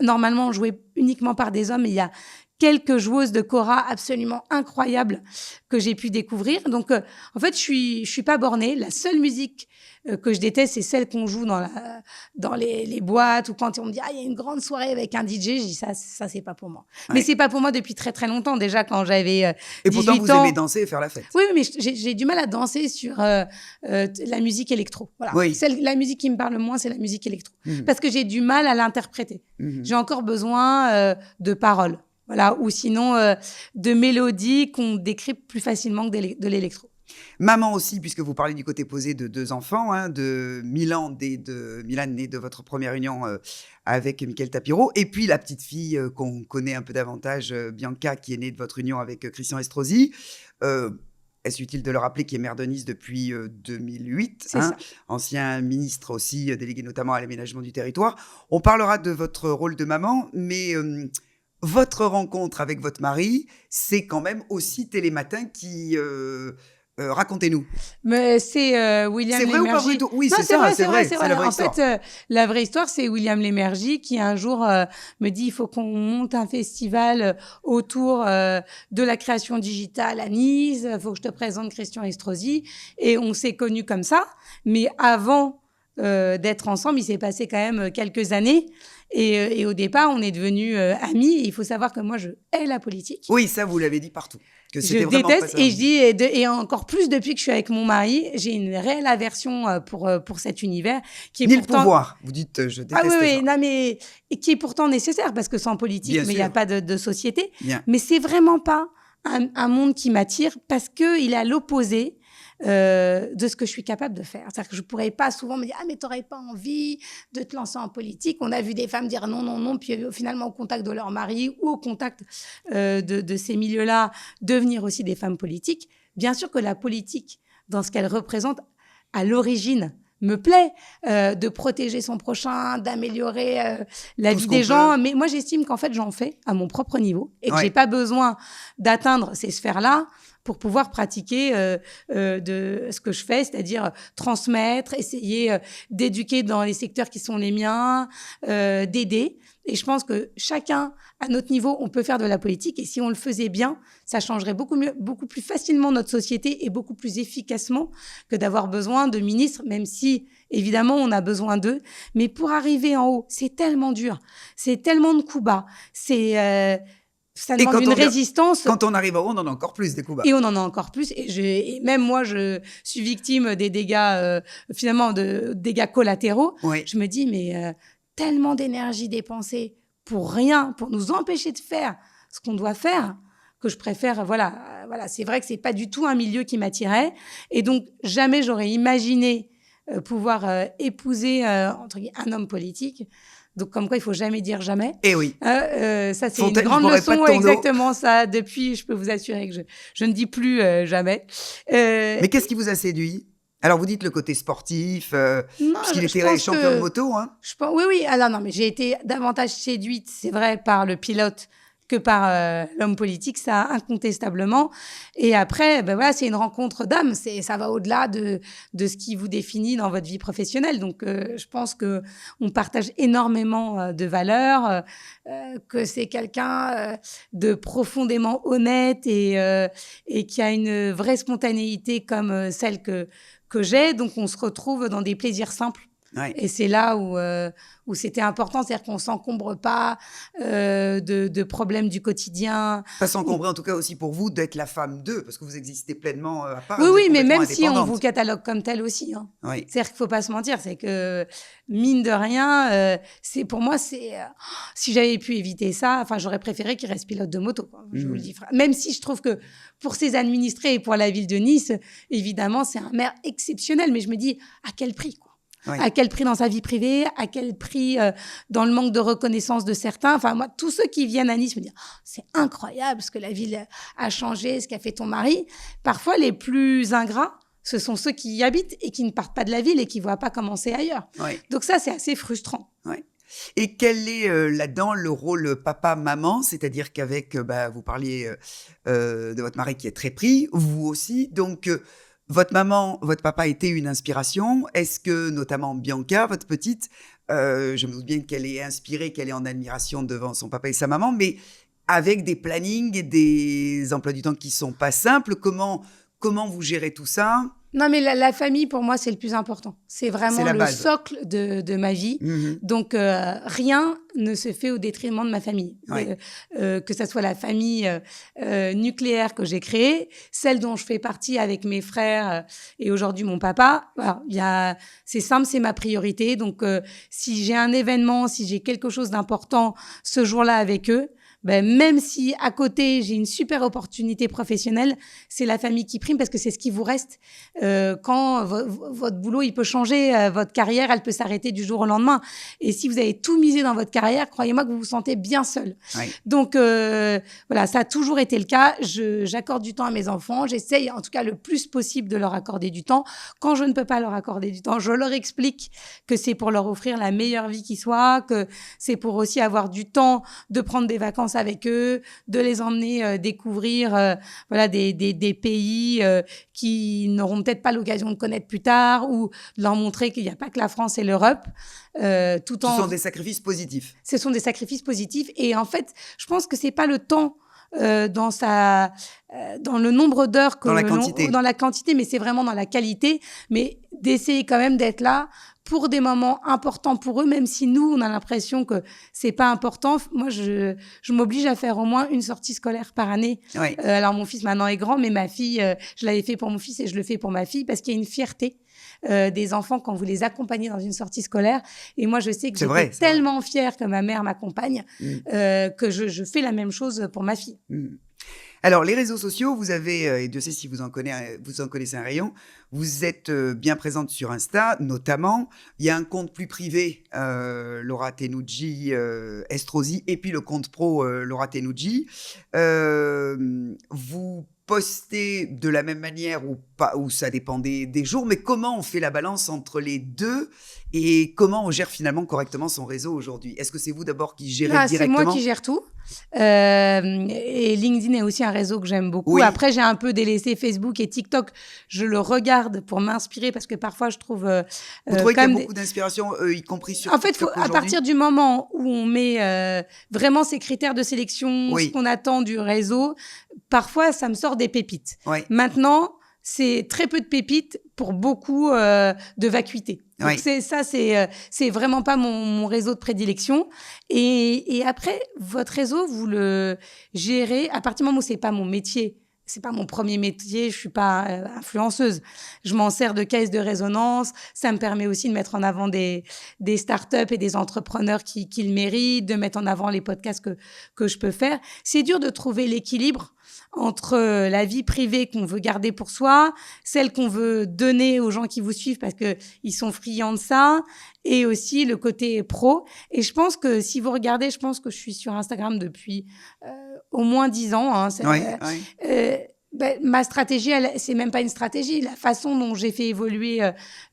Speaker 1: normalement joué uniquement par des hommes. Et il y a quelques joueuses de kora absolument incroyables que j'ai pu découvrir. Donc, en fait, je suis pas bornée. La seule musique que je déteste, c'est celle qu'on joue dans les boîtes ou quand on me dit « Ah, il y a une grande soirée avec un DJ », je dis ça c'est pas pour moi. Ouais. Mais c'est pas pour moi depuis très, très longtemps. Déjà, quand j'avais 18 ans.
Speaker 2: Et pourtant, vous aimez danser et faire la fête.
Speaker 1: Oui, mais j'ai du mal à danser sur la musique électro. Voilà.
Speaker 2: Oui.
Speaker 1: La musique qui me parle le moins, c'est la musique électro. Parce que j'ai du mal à l'interpréter. J'ai encore besoin de paroles. Voilà, ou sinon de mélodies qu'on décrypte plus facilement que de l'électro.
Speaker 2: Maman aussi, puisque vous parlez du côté posé de 2 enfants, de Milan, né de votre première union avec Mickaël Tapiro, et puis la petite fille qu'on connaît un peu davantage, Bianca, qui est née de votre union avec Christian Estrosi. Est-ce utile de le rappeler, qui est maire de Nice depuis 2008,
Speaker 1: C'est ça.
Speaker 2: Ancien ministre aussi, délégué notamment à l'aménagement du territoire. On parlera de votre rôle de maman, mais... votre rencontre avec votre mari, c'est quand même aussi Télématin qui... racontez-nous.
Speaker 1: Mais c'est William Lémergie.
Speaker 2: C'est vrai ou pas vrai? Oui,
Speaker 1: non,
Speaker 2: c'est vrai.
Speaker 1: C'est
Speaker 2: la vraie histoire.
Speaker 1: En fait, la vraie histoire, c'est William Lémergie qui un jour me dit il faut qu'on monte un festival autour de la création digitale à Nice. Il faut que je te présente Christian Estrosi. Et on s'est connus comme ça. Mais avant d'être ensemble. Il s'est passé quand même quelques années. Et au départ, on est devenus amis. Et il faut savoir que moi, je hais la politique.
Speaker 2: Oui, ça, vous l'avez dit partout. Que
Speaker 1: Je
Speaker 2: c'était vraiment pas
Speaker 1: déteste
Speaker 2: ça.
Speaker 1: et je dis et encore plus depuis que je suis avec mon mari, j'ai une réelle aversion pour cet univers qui est
Speaker 2: Ni
Speaker 1: pourtant
Speaker 2: le pouvoir. Vous dites, je déteste ça.
Speaker 1: non mais et qui est pourtant nécessaire parce que sans politique,
Speaker 2: Bien
Speaker 1: mais il n'y a
Speaker 2: sûr.
Speaker 1: pas de société.
Speaker 2: Bien.
Speaker 1: Mais c'est vraiment pas un monde qui m'attire parce que il est à l'opposé de ce que je suis capable de faire. C'est-à-dire que je pourrais pas souvent me dire mais t'aurais pas envie de te lancer en politique. On a vu des femmes dire non, puis finalement au contact de leur mari ou au contact de ces milieux-là devenir aussi des femmes politiques. Bien sûr que la politique, dans ce qu'elle représente à l'origine, me plaît de protéger son prochain, d'améliorer la vie des gens. Mais moi, j'estime qu'en fait, j'en fais à mon propre niveau et que j'ai pas besoin d'atteindre ces sphères-là pour pouvoir pratiquer de ce que je fais, c'est-à-dire transmettre, essayer d'éduquer dans les secteurs qui sont les miens, d'aider. Et je pense que chacun, à notre niveau, on peut faire de la politique. Et si on le faisait bien, ça changerait beaucoup plus facilement notre société et beaucoup plus efficacement que d'avoir besoin de ministres, même si, évidemment, on a besoin d'eux. Mais pour arriver en haut, c'est tellement dur. C'est tellement de coups bas. Ça demande une résistance.
Speaker 2: Quand on arrive en haut, on en a encore plus des coups bas.
Speaker 1: Et on en a encore plus. Et même moi, je suis victime des dégâts, finalement, de dégâts collatéraux.
Speaker 2: Oui.
Speaker 1: Je me dis, mais tellement d'énergie dépensée pour rien, pour nous empêcher de faire ce qu'on doit faire, que je préfère, voilà. C'est vrai que c'est pas du tout un milieu qui m'attirait. Et donc, jamais j'aurais imaginé pouvoir épouser entre guillemets, un homme politique. Donc, comme quoi, il faut jamais dire jamais.
Speaker 2: Eh oui.
Speaker 1: Ça, c'est
Speaker 2: Fontaine,
Speaker 1: une grande leçon.
Speaker 2: Exactement
Speaker 1: ça. Depuis, je peux vous assurer que je ne dis plus jamais.
Speaker 2: Mais qu'est-ce qui vous a séduit ? Alors, vous dites le côté sportif, puisqu'il était champion de moto. Hein.
Speaker 1: Oui. Alors, non, mais j'ai été davantage séduite, c'est vrai, par le pilote que par l'homme politique, ça incontestablement. Et après, c'est une rencontre d'âme. Ça va au-delà de ce qui vous définit dans votre vie professionnelle. Donc, je pense que on partage énormément de valeurs, que c'est quelqu'un de profondément honnête et qui a une vraie spontanéité comme celle que j'ai. Donc, on se retrouve dans des plaisirs simples.
Speaker 2: Ouais.
Speaker 1: Et c'est là où c'était important, c'est-à-dire qu'on ne s'encombre pas de problèmes du quotidien.
Speaker 2: Pas s'encombrer en tout cas aussi pour vous d'être la femme d'eux, parce que vous existez pleinement à part.
Speaker 1: Oui, mais même si on vous catalogue comme telle aussi. Hein.
Speaker 2: Oui.
Speaker 1: C'est-à-dire qu'il ne faut pas se mentir, c'est que mine de rien, pour moi, si j'avais pu éviter ça, j'aurais préféré qu'il reste pilote de moto. Quoi. Je vous le dis. Même si je trouve que pour ses administrés et pour la ville de Nice, évidemment, c'est un maire exceptionnel, mais je me dis, à quel prix quoi. Oui. À quel prix dans sa vie privée, à quel prix dans le manque de reconnaissance de certains. Moi, tous ceux qui viennent à Nice me disent « c'est incroyable ce que la ville a changé, ce qu'a fait ton mari ». Parfois, les plus ingrats, ce sont ceux qui y habitent et qui ne partent pas de la ville et qui ne voient pas comment c'est ailleurs. Oui. Donc ça, c'est assez frustrant.
Speaker 2: Oui. Et quel est là-dedans le rôle papa-maman ? C'est-à-dire qu'avec, vous parliez de votre mari qui est très pris, vous aussi, donc... Votre maman, votre papa était une inspiration. Est-ce que, notamment Bianca, votre petite, je me doute bien qu'elle est inspirée, qu'elle est en admiration devant son papa et sa maman, mais avec des plannings et des emplois du temps qui ne sont pas simples, comment vous gérez tout ça ?
Speaker 1: Non, mais la famille, pour moi, c'est le plus important. C'est vraiment le socle de ma vie. Donc, rien ne se fait au détriment de ma famille. Ouais. Que ça soit la famille nucléaire que j'ai créée, celle dont je fais partie avec mes frères et aujourd'hui mon papa. Voilà, c'est simple, c'est ma priorité. Donc, si j'ai un événement, si j'ai quelque chose d'important ce jour-là avec eux, même si à côté j'ai une super opportunité professionnelle, c'est la famille qui prime parce que c'est ce qui vous reste. Quand votre boulot il peut changer, votre carrière elle peut s'arrêter du jour au lendemain. Et si vous avez tout misé dans votre carrière, croyez-moi que vous vous sentez bien seul. Oui. Donc voilà, ça a toujours été le cas. J'accorde du temps à mes enfants. J'essaye en tout cas le plus possible de leur accorder du temps. Quand je ne peux pas leur accorder du temps, je leur explique que c'est pour leur offrir la meilleure vie qui soit, que c'est pour aussi avoir du temps de prendre des vacances avec eux, de les emmener découvrir des pays qui n'auront peut-être pas l'occasion de connaître plus tard ou de leur montrer qu'il n'y a pas que la France et l'Europe.
Speaker 2: Ce sont des sacrifices positifs.
Speaker 1: Ce sont des sacrifices positifs et en fait, je pense que c'est pas le temps dans le nombre d'heures
Speaker 2: dans la quantité,
Speaker 1: mais c'est vraiment dans la qualité, mais d'essayer quand même d'être là pour des moments importants pour eux, même si nous, on a l'impression que c'est pas important. Moi, je m'oblige à faire au moins une sortie scolaire par année.
Speaker 2: Oui.
Speaker 1: Alors, mon fils maintenant est grand, mais ma fille, je l'avais fait pour mon fils et je le fais pour ma fille parce qu'il y a une fierté des enfants quand vous les accompagnez dans une sortie scolaire. Et moi, je sais que j'étais tellement fière que ma mère m'accompagne que je fais la même chose pour ma fille.
Speaker 2: Alors, les réseaux sociaux, vous avez, et Dieu sait si vous en connaissez un rayon, vous êtes bien présente sur Insta, notamment. Il y a un compte plus privé, Laura Tenucci Estrosi, et puis le compte pro, Laura Tenucci. Vous postez de la même manière ou pas, ou ça dépend des jours, mais comment on fait la balance entre les deux et comment on gère finalement correctement son réseau aujourd'hui? Est-ce que c'est vous d'abord qui gérez directement?
Speaker 1: C'est moi qui gère tout. Et LinkedIn est aussi un réseau que j'aime beaucoup. Oui. Après, j'ai un peu délaissé Facebook et TikTok. Je le regarde pour m'inspirer parce que parfois, je trouve...
Speaker 2: vous trouvez qu'il y a beaucoup d'inspiration, y compris sur TikTok
Speaker 1: à partir du moment où on met vraiment ces critères de sélection, ce qu'on attend du réseau, parfois, ça me sort des pépites. Oui. Maintenant, c'est très peu de pépites pour beaucoup de vacuité. Donc c'est vraiment pas mon réseau de prédilection. Et après, votre réseau, vous le gérez à partir du moment où c'est pas mon métier. C'est pas mon premier métier, je suis pas influenceuse. Je m'en sers de caisse de résonance. Ça me permet aussi de mettre en avant des startups et des entrepreneurs qui le méritent, de mettre en avant les podcasts que je peux faire. C'est dur de trouver l'équilibre entre la vie privée qu'on veut garder pour soi, celle qu'on veut donner aux gens qui vous suivent parce que ils sont friands de ça, et aussi le côté pro. Et je pense que si vous regardez, je pense que je suis sur Instagram depuis au moins 10 ans. Hein, ma stratégie, c'est même pas une stratégie. La façon dont j'ai fait évoluer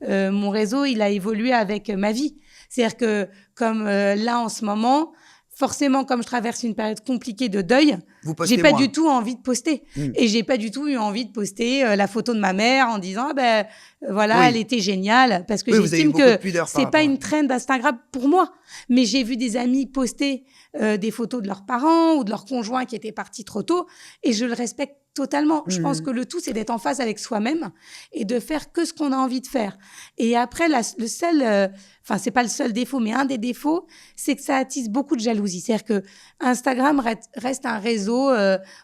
Speaker 1: mon réseau, il a évolué avec ma vie. C'est-à-dire que comme là en ce moment, forcément, comme je traverse une période compliquée de deuil, j'ai pas du tout envie de poster. Et j'ai pas du tout eu envie de poster la photo de ma mère en disant elle était géniale, parce que j'estime que c'est pas une trend d'Instagram pour moi. Mais j'ai vu des amis poster des photos de leurs parents ou de leurs conjoints qui étaient partis trop tôt, et je le respecte totalement. Je pense que le tout, c'est d'être en phase avec soi-même et de faire que ce qu'on a envie de faire. Et après, le seul, c'est pas le seul défaut, mais un des défauts, c'est que ça attise beaucoup de jalousie. C'est-à-dire que Instagram reste un réseau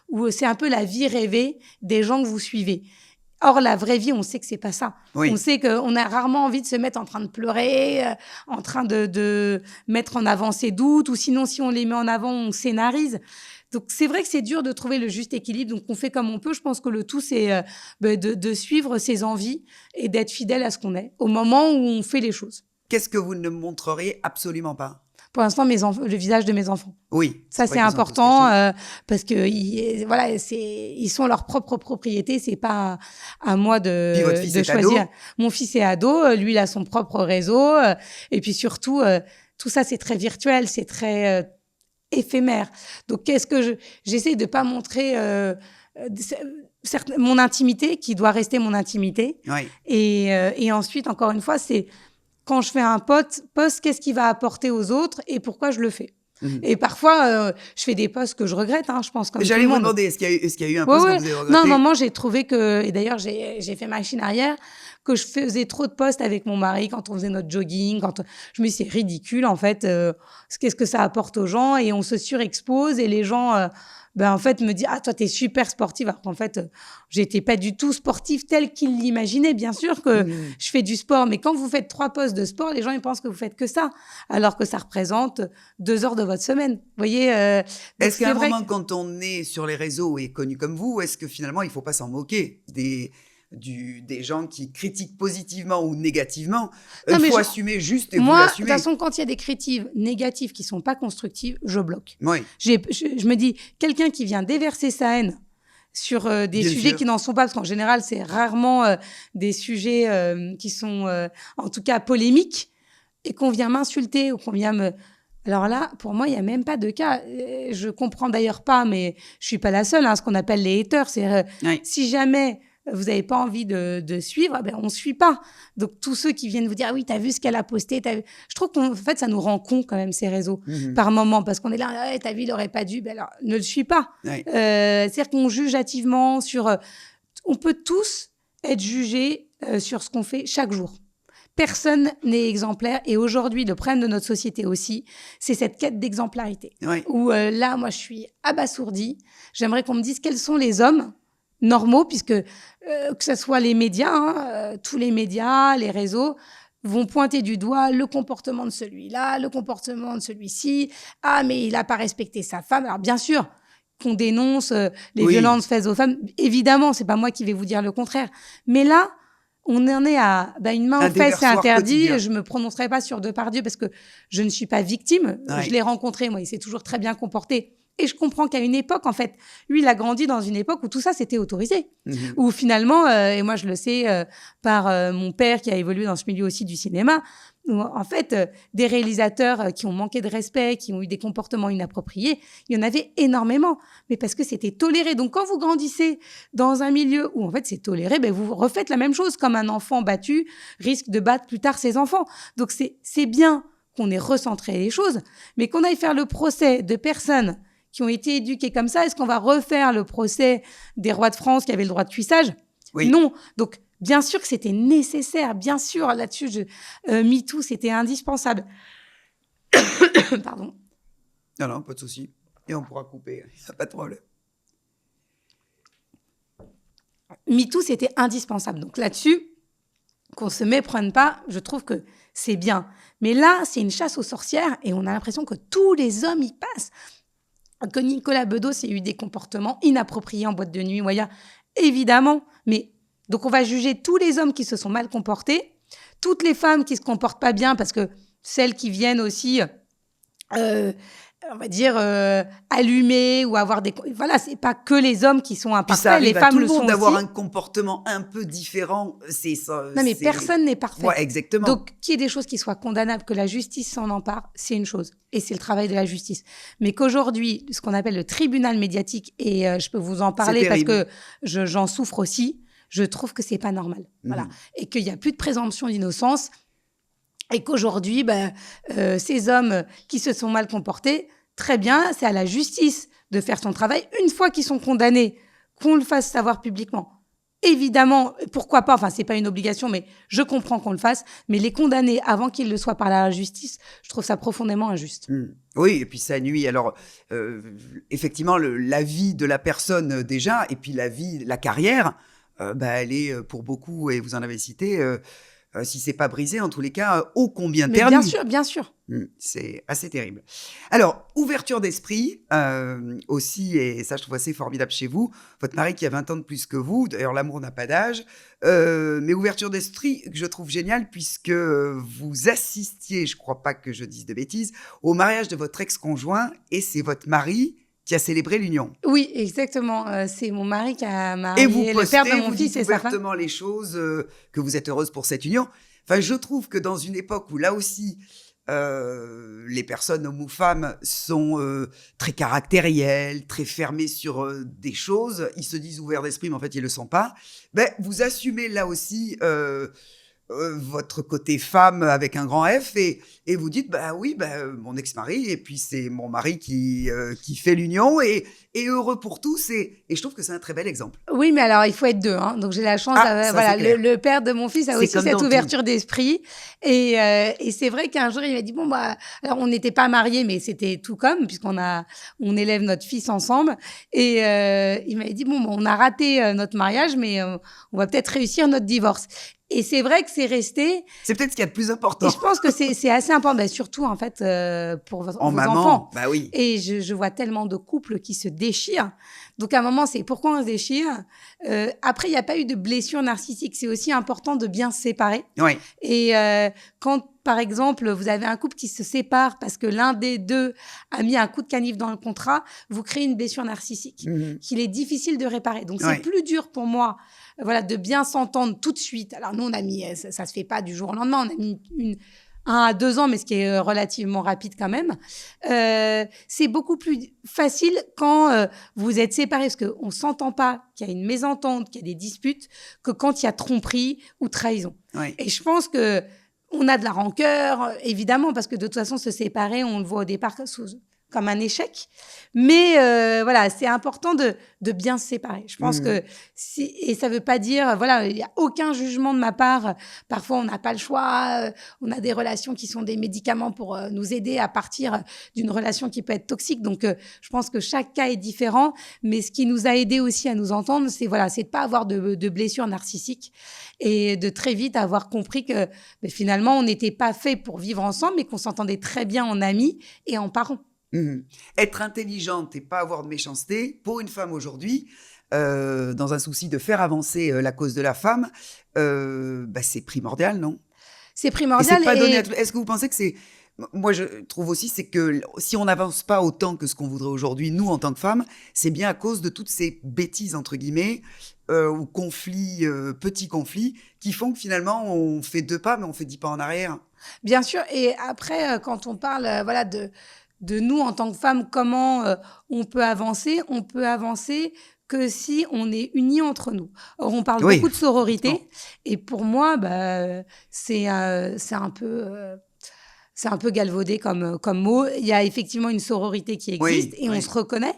Speaker 1: où c'est un peu la vie rêvée des gens que vous suivez. Or, la vraie vie, on sait que c'est pas ça. Oui. On sait qu'on a rarement envie de se mettre en train de pleurer, en train de mettre en avant ses doutes, ou sinon, si on les met en avant, on scénarise. Donc, c'est vrai que c'est dur de trouver le juste équilibre. Donc, on fait comme on peut. Je pense que le tout, c'est de suivre ses envies et d'être fidèle à ce qu'on est au moment où on fait les choses.
Speaker 2: Qu'est-ce que vous ne montreriez absolument pas?
Speaker 1: Pour l'instant, le visage de mes enfants.
Speaker 2: Oui.
Speaker 1: Ça, c'est important parce que ils sont leur propre propriété. C'est pas à moi de choisir.
Speaker 2: Ado.
Speaker 1: Mon fils est ado. Lui, il a son propre réseau. Et puis surtout, tout ça, c'est très virtuel. C'est très éphémère. Donc, j'essaie de pas montrer mon intimité, qui doit rester mon intimité.
Speaker 2: Oui.
Speaker 1: Et ensuite, encore une fois, c'est quand je fais un post, qu'est-ce qui va apporter aux autres et pourquoi je le fais. Et parfois, je fais des posts que je regrette, je pense.
Speaker 2: J'allais vous demander, est-ce qu'il y a eu un post que vous avez regretté?
Speaker 1: Non, à un moment, j'ai trouvé que, et d'ailleurs, j'ai fait machine arrière, que je faisais trop de posts avec mon mari quand on faisait notre jogging. Je me dis, c'est ridicule, en fait. Qu'est-ce que ça apporte aux gens? Et on se surexpose et les gens... en fait, me dit, toi, t'es super sportive. Alors qu'en fait, j'étais pas du tout sportive telle qu'il l'imaginait. Bien sûr que je fais du sport, mais quand vous faites 3 posts de sport, les gens, ils pensent que vous faites que ça, alors que ça représente 2 heures de votre semaine. Vous voyez?
Speaker 2: Est-ce qu'à un moment, quand on est sur les réseaux et connu comme vous, est-ce que finalement, il faut pas s'en moquer des gens qui critiquent positivement ou négativement? Il faut assumer juste et vous l'assumez.
Speaker 1: De toute façon, quand il y a des critiques négatives qui sont pas constructives, je bloque.
Speaker 2: Oui.
Speaker 1: Je me dis, quelqu'un qui vient déverser sa haine sur des sujets qui n'en sont pas, parce qu'en général, c'est rarement des sujets qui sont, en tout cas, polémiques, et qu'on vient m'insulter ou qu'on vient me... Alors là, pour moi, il n'y a même pas de cas. Je comprends d'ailleurs pas, mais je suis pas la seule, ce qu'on appelle les haters. C'est si jamais vous n'avez pas envie de suivre, on ne suit pas. Donc, tous ceux qui viennent vous dire « Ah oui, tu as vu ce qu'elle a posté », je trouve qu'en fait, ça nous rend cons quand même, ces réseaux, par moment, parce qu'on est là « Tu as vu, il n'aurait pas dû ». Alors, ne le suis pas. C'est-à-dire qu'on juge hâtivement sur... on peut tous être jugés sur ce qu'on fait chaque jour. personne n'est exemplaire. Et aujourd'hui, le problème de notre société aussi, c'est cette quête d'exemplarité.
Speaker 2: Oui.
Speaker 1: Où là, moi, je suis abasourdie. J'aimerais qu'on me dise quels sont les hommes normaux, puisque que ce soit les médias, tous les médias, les réseaux, vont pointer du doigt le comportement de celui-là, le comportement de celui-ci. Ah, mais il n'a pas respecté sa femme. Alors, bien sûr, qu'on dénonce les violences faites aux femmes. Évidemment, c'est pas moi qui vais vous dire le contraire. Mais là, on en est à une main aux fesses, c'est interdit. Quotidien. Je me prononcerai pas sur Depardieu parce que je ne suis pas victime. Ouais. Je l'ai rencontré, moi, il s'est toujours très bien comporté. Et je comprends qu'à une époque, en fait, lui, il a grandi dans une époque où tout ça, c'était autorisé. Où finalement, et moi, je le sais par mon père qui a évolué dans ce milieu aussi du cinéma, où, en fait, des réalisateurs qui ont manqué de respect, qui ont eu des comportements inappropriés, il y en avait énormément. Mais parce que c'était toléré. Donc, quand vous grandissez dans un milieu où, en fait, c'est toléré, vous refaites la même chose. Comme un enfant battu risque de battre plus tard ses enfants. Donc, c'est bien qu'on ait recentré les choses, mais qu'on aille faire le procès de personnes qui ont été éduqués comme ça. Est-ce qu'on va refaire le procès des rois de France qui avaient le droit de cuissage ? Oui. Non. Donc, bien sûr que c'était nécessaire. Bien sûr, là-dessus, MeToo, c'était indispensable. Pardon.
Speaker 2: Non, pas de souci. Et on pourra couper. Pas de problème.
Speaker 1: MeToo, c'était indispensable. Donc, là-dessus, qu'on se méprenne pas, je trouve que c'est bien. Mais là, c'est une chasse aux sorcières et on a l'impression que tous les hommes y passent. Que Nicolas Bedos ait eu des comportements inappropriés en boîte de nuit, évidemment. Mais donc, on va juger tous les hommes qui se sont mal comportés, toutes les femmes qui se comportent pas bien, parce que celles qui viennent aussi, on va dire, allumer ou avoir des... Voilà, c'est pas que les hommes qui sont imparfaits, les femmes le sont aussi.
Speaker 2: D'avoir un comportement un peu différent, c'est ça.
Speaker 1: Non, mais personne n'est parfait.
Speaker 2: Ouais, exactement.
Speaker 1: Donc, qu'il y ait des choses qui soient condamnables, que la justice s'en empare, c'est une chose. Et c'est le travail de la justice. Mais qu'aujourd'hui, ce qu'on appelle le tribunal médiatique, et je peux vous en parler parce que j'en souffre aussi, je trouve que c'est pas normal. Voilà. Et qu'il n'y a plus de présomption d'innocence. Et qu'aujourd'hui, ces hommes qui se sont mal comportés, très bien, c'est à la justice de faire son travail. Une fois qu'ils sont condamnés, qu'on le fasse savoir publiquement. Évidemment, pourquoi pas, enfin, c'est pas une obligation, mais je comprends qu'on le fasse. Mais les condamner avant qu'ils le soient par la justice, je trouve ça profondément injuste.
Speaker 2: Oui, et puis ça nuit. Alors, effectivement, la vie de la personne déjà, et puis la carrière, elle est pour beaucoup, et vous en avez cité... si c'est pas brisé, en tous les cas, ô combien terni.
Speaker 1: Bien sûr.
Speaker 2: C'est assez terrible. Alors, ouverture d'esprit aussi, et ça, je trouve assez formidable chez vous. Votre mari qui a 20 ans de plus que vous, d'ailleurs, l'amour n'a pas d'âge, mais ouverture d'esprit que je trouve géniale puisque vous assistiez, je crois pas que je dise de bêtises, au mariage de votre ex-conjoint et c'est votre mari qui a célébré l'union.
Speaker 1: Oui, exactement. C'est mon mari qui a marié le père de mon fils et sa femme.
Speaker 2: Vous ouvertement les choses, que vous êtes heureuse pour cette union. Enfin, je trouve que dans une époque où là aussi, les personnes, hommes ou femmes, sont très caractérielles, très fermées sur des choses, ils se disent ouverts d'esprit, mais en fait, ils ne le sont pas. Vous assumez là aussi... votre côté femme avec un grand F et vous dites mon ex-mari et puis c'est mon mari qui fait l'union et heureux pour tous et je trouve que c'est un très bel exemple.
Speaker 1: Oui, mais alors il faut être deux, hein. Donc j'ai la chance le père de mon fils a aussi cette ouverture d'esprit et c'est vrai qu'un jour il m'a dit alors on n'était pas mariés mais c'était tout comme puisqu'on élève notre fils ensemble et il m'avait dit on a raté notre mariage mais on va peut-être réussir notre divorce. Et c'est vrai que c'est resté...
Speaker 2: C'est peut-être ce qu'il y a de plus important.
Speaker 1: Et je pense que c'est assez important, surtout en fait pour vos
Speaker 2: maman,
Speaker 1: enfants.
Speaker 2: Oui.
Speaker 1: Et je vois tellement de couples qui se déchirent. Donc à un moment, c'est pourquoi on se déchire. Après, il n'y a pas eu de blessure narcissique. C'est aussi important de bien se séparer.
Speaker 2: Oui.
Speaker 1: Et quand, par exemple, vous avez un couple qui se sépare parce que l'un des deux a mis un coup de canif dans le contrat, vous créez une blessure narcissique qu'il est difficile de réparer. Donc c'est plus dur pour moi de bien s'entendre tout de suite. Alors nous, on a mis, ça se fait pas du jour au lendemain, on a mis 1 à 2 ans, mais ce qui est relativement rapide quand même. C'est beaucoup plus facile quand vous êtes séparés, parce qu'on ne s'entend pas, qu'il y a une mésentente, qu'il y a des disputes, que quand il y a tromperie ou trahison.
Speaker 2: Oui.
Speaker 1: Et je pense qu'on a de la rancœur, évidemment, parce que de toute façon, se séparer, on le voit au départ comme un échec. Mais voilà, c'est important de bien se séparer. Je pense que et ça veut pas dire, voilà, il y a aucun jugement de ma part. Parfois, on n'a pas le choix. On a des relations qui sont des médicaments pour nous aider à partir d'une relation qui peut être toxique. Donc, je pense que chaque cas est différent. Mais ce qui nous a aidé aussi à nous entendre, c'est voilà, c'est de pas avoir de blessures narcissiques et de très vite avoir compris que finalement, on n'était pas fait pour vivre ensemble, mais qu'on s'entendait très bien en amis et en parents.
Speaker 2: Être intelligente et pas avoir de méchanceté, pour une femme aujourd'hui, dans un souci de faire avancer la cause de la femme, c'est primordial, non?
Speaker 1: C'est
Speaker 2: Et
Speaker 1: primordial.
Speaker 2: c'est pas donné à tout. Est-ce que vous pensez que c'est... Moi, je trouve aussi, c'est que si on n'avance pas autant que ce qu'on voudrait aujourd'hui, nous, en tant que femmes, c'est bien à cause de toutes ces bêtises, entre guillemets, ou conflits, petits conflits, qui font que finalement, on fait 2 pas, mais on fait 10 pas en arrière.
Speaker 1: Bien sûr. Et après, quand on parle voilà, de nous en tant que femmes, comment on peut avancer que si on est unis entre nous. Or, on parle
Speaker 2: Oui,
Speaker 1: beaucoup de sororité.
Speaker 2: complètement.
Speaker 1: Et pour moi, c'est un peu galvaudé comme mot. Il y a effectivement une sororité qui existe
Speaker 2: Oui,
Speaker 1: et on
Speaker 2: oui.
Speaker 1: se reconnaît,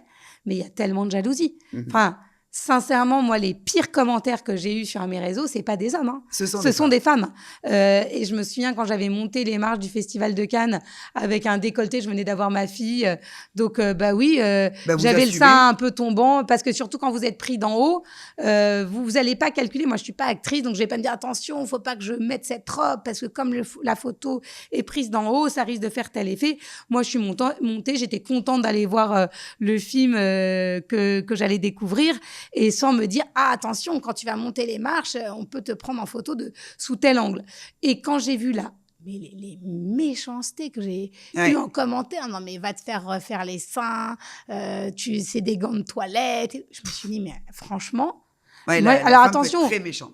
Speaker 1: mais il y a tellement de jalousie.
Speaker 2: Mhm.
Speaker 1: Enfin, sincèrement, moi, les pires commentaires que j'ai eus sur mes réseaux, c'est pas des hommes, hein.
Speaker 2: Ce sont
Speaker 1: Ce
Speaker 2: des
Speaker 1: sont
Speaker 2: femmes.
Speaker 1: des femmes. Et je me souviens quand j'avais monté les marches du Festival de Cannes avec un décolleté, je venais d'avoir ma fille. Donc, oui,
Speaker 2: Vous
Speaker 1: j'avais le
Speaker 2: assumez.
Speaker 1: sein un peu tombant parce que surtout quand vous êtes pris d'en haut, vous allez pas calculer. Moi, je suis pas actrice, donc je vais pas me dire attention, faut pas que je mette cette robe parce que comme la photo est prise d'en haut, ça risque de faire tel effet. Moi, je suis montée, j'étais contente d'aller voir le film que j'allais découvrir. Et sans me dire, ah, attention, quand tu vas monter les marches, on peut te prendre en photo sous tel angle. Et quand j'ai vu là, mais les méchancetés que j'ai eues en commentaire, non mais va te faire refaire les seins, c'est des gants de toilette. Je me suis dit, mais franchement,
Speaker 2: Ouais,
Speaker 1: moi,
Speaker 2: la
Speaker 1: alors
Speaker 2: femme peut être
Speaker 1: attention,
Speaker 2: très méchante.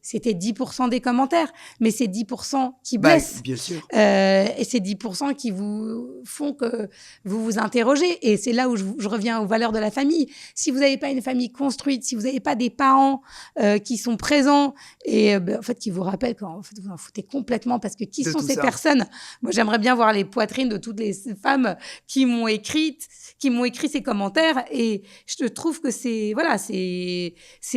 Speaker 1: c'était 10% des commentaires, mais c'est 10% qui blessent.
Speaker 2: Bien sûr.
Speaker 1: Et c'est 10% qui vous font que vous vous interrogez. Et c'est là où je reviens aux valeurs de la famille. Si vous n'avez pas une famille construite, si vous n'avez pas des parents qui sont présents et en fait, qui vous rappellent qu'en fait, vous en foutez complètement parce que qui
Speaker 2: De
Speaker 1: sont
Speaker 2: tout
Speaker 1: ces
Speaker 2: ça.
Speaker 1: personnes? Moi, j'aimerais bien voir les poitrines de toutes les femmes qui m'ont écrit ces commentaires. Et je trouve que c'est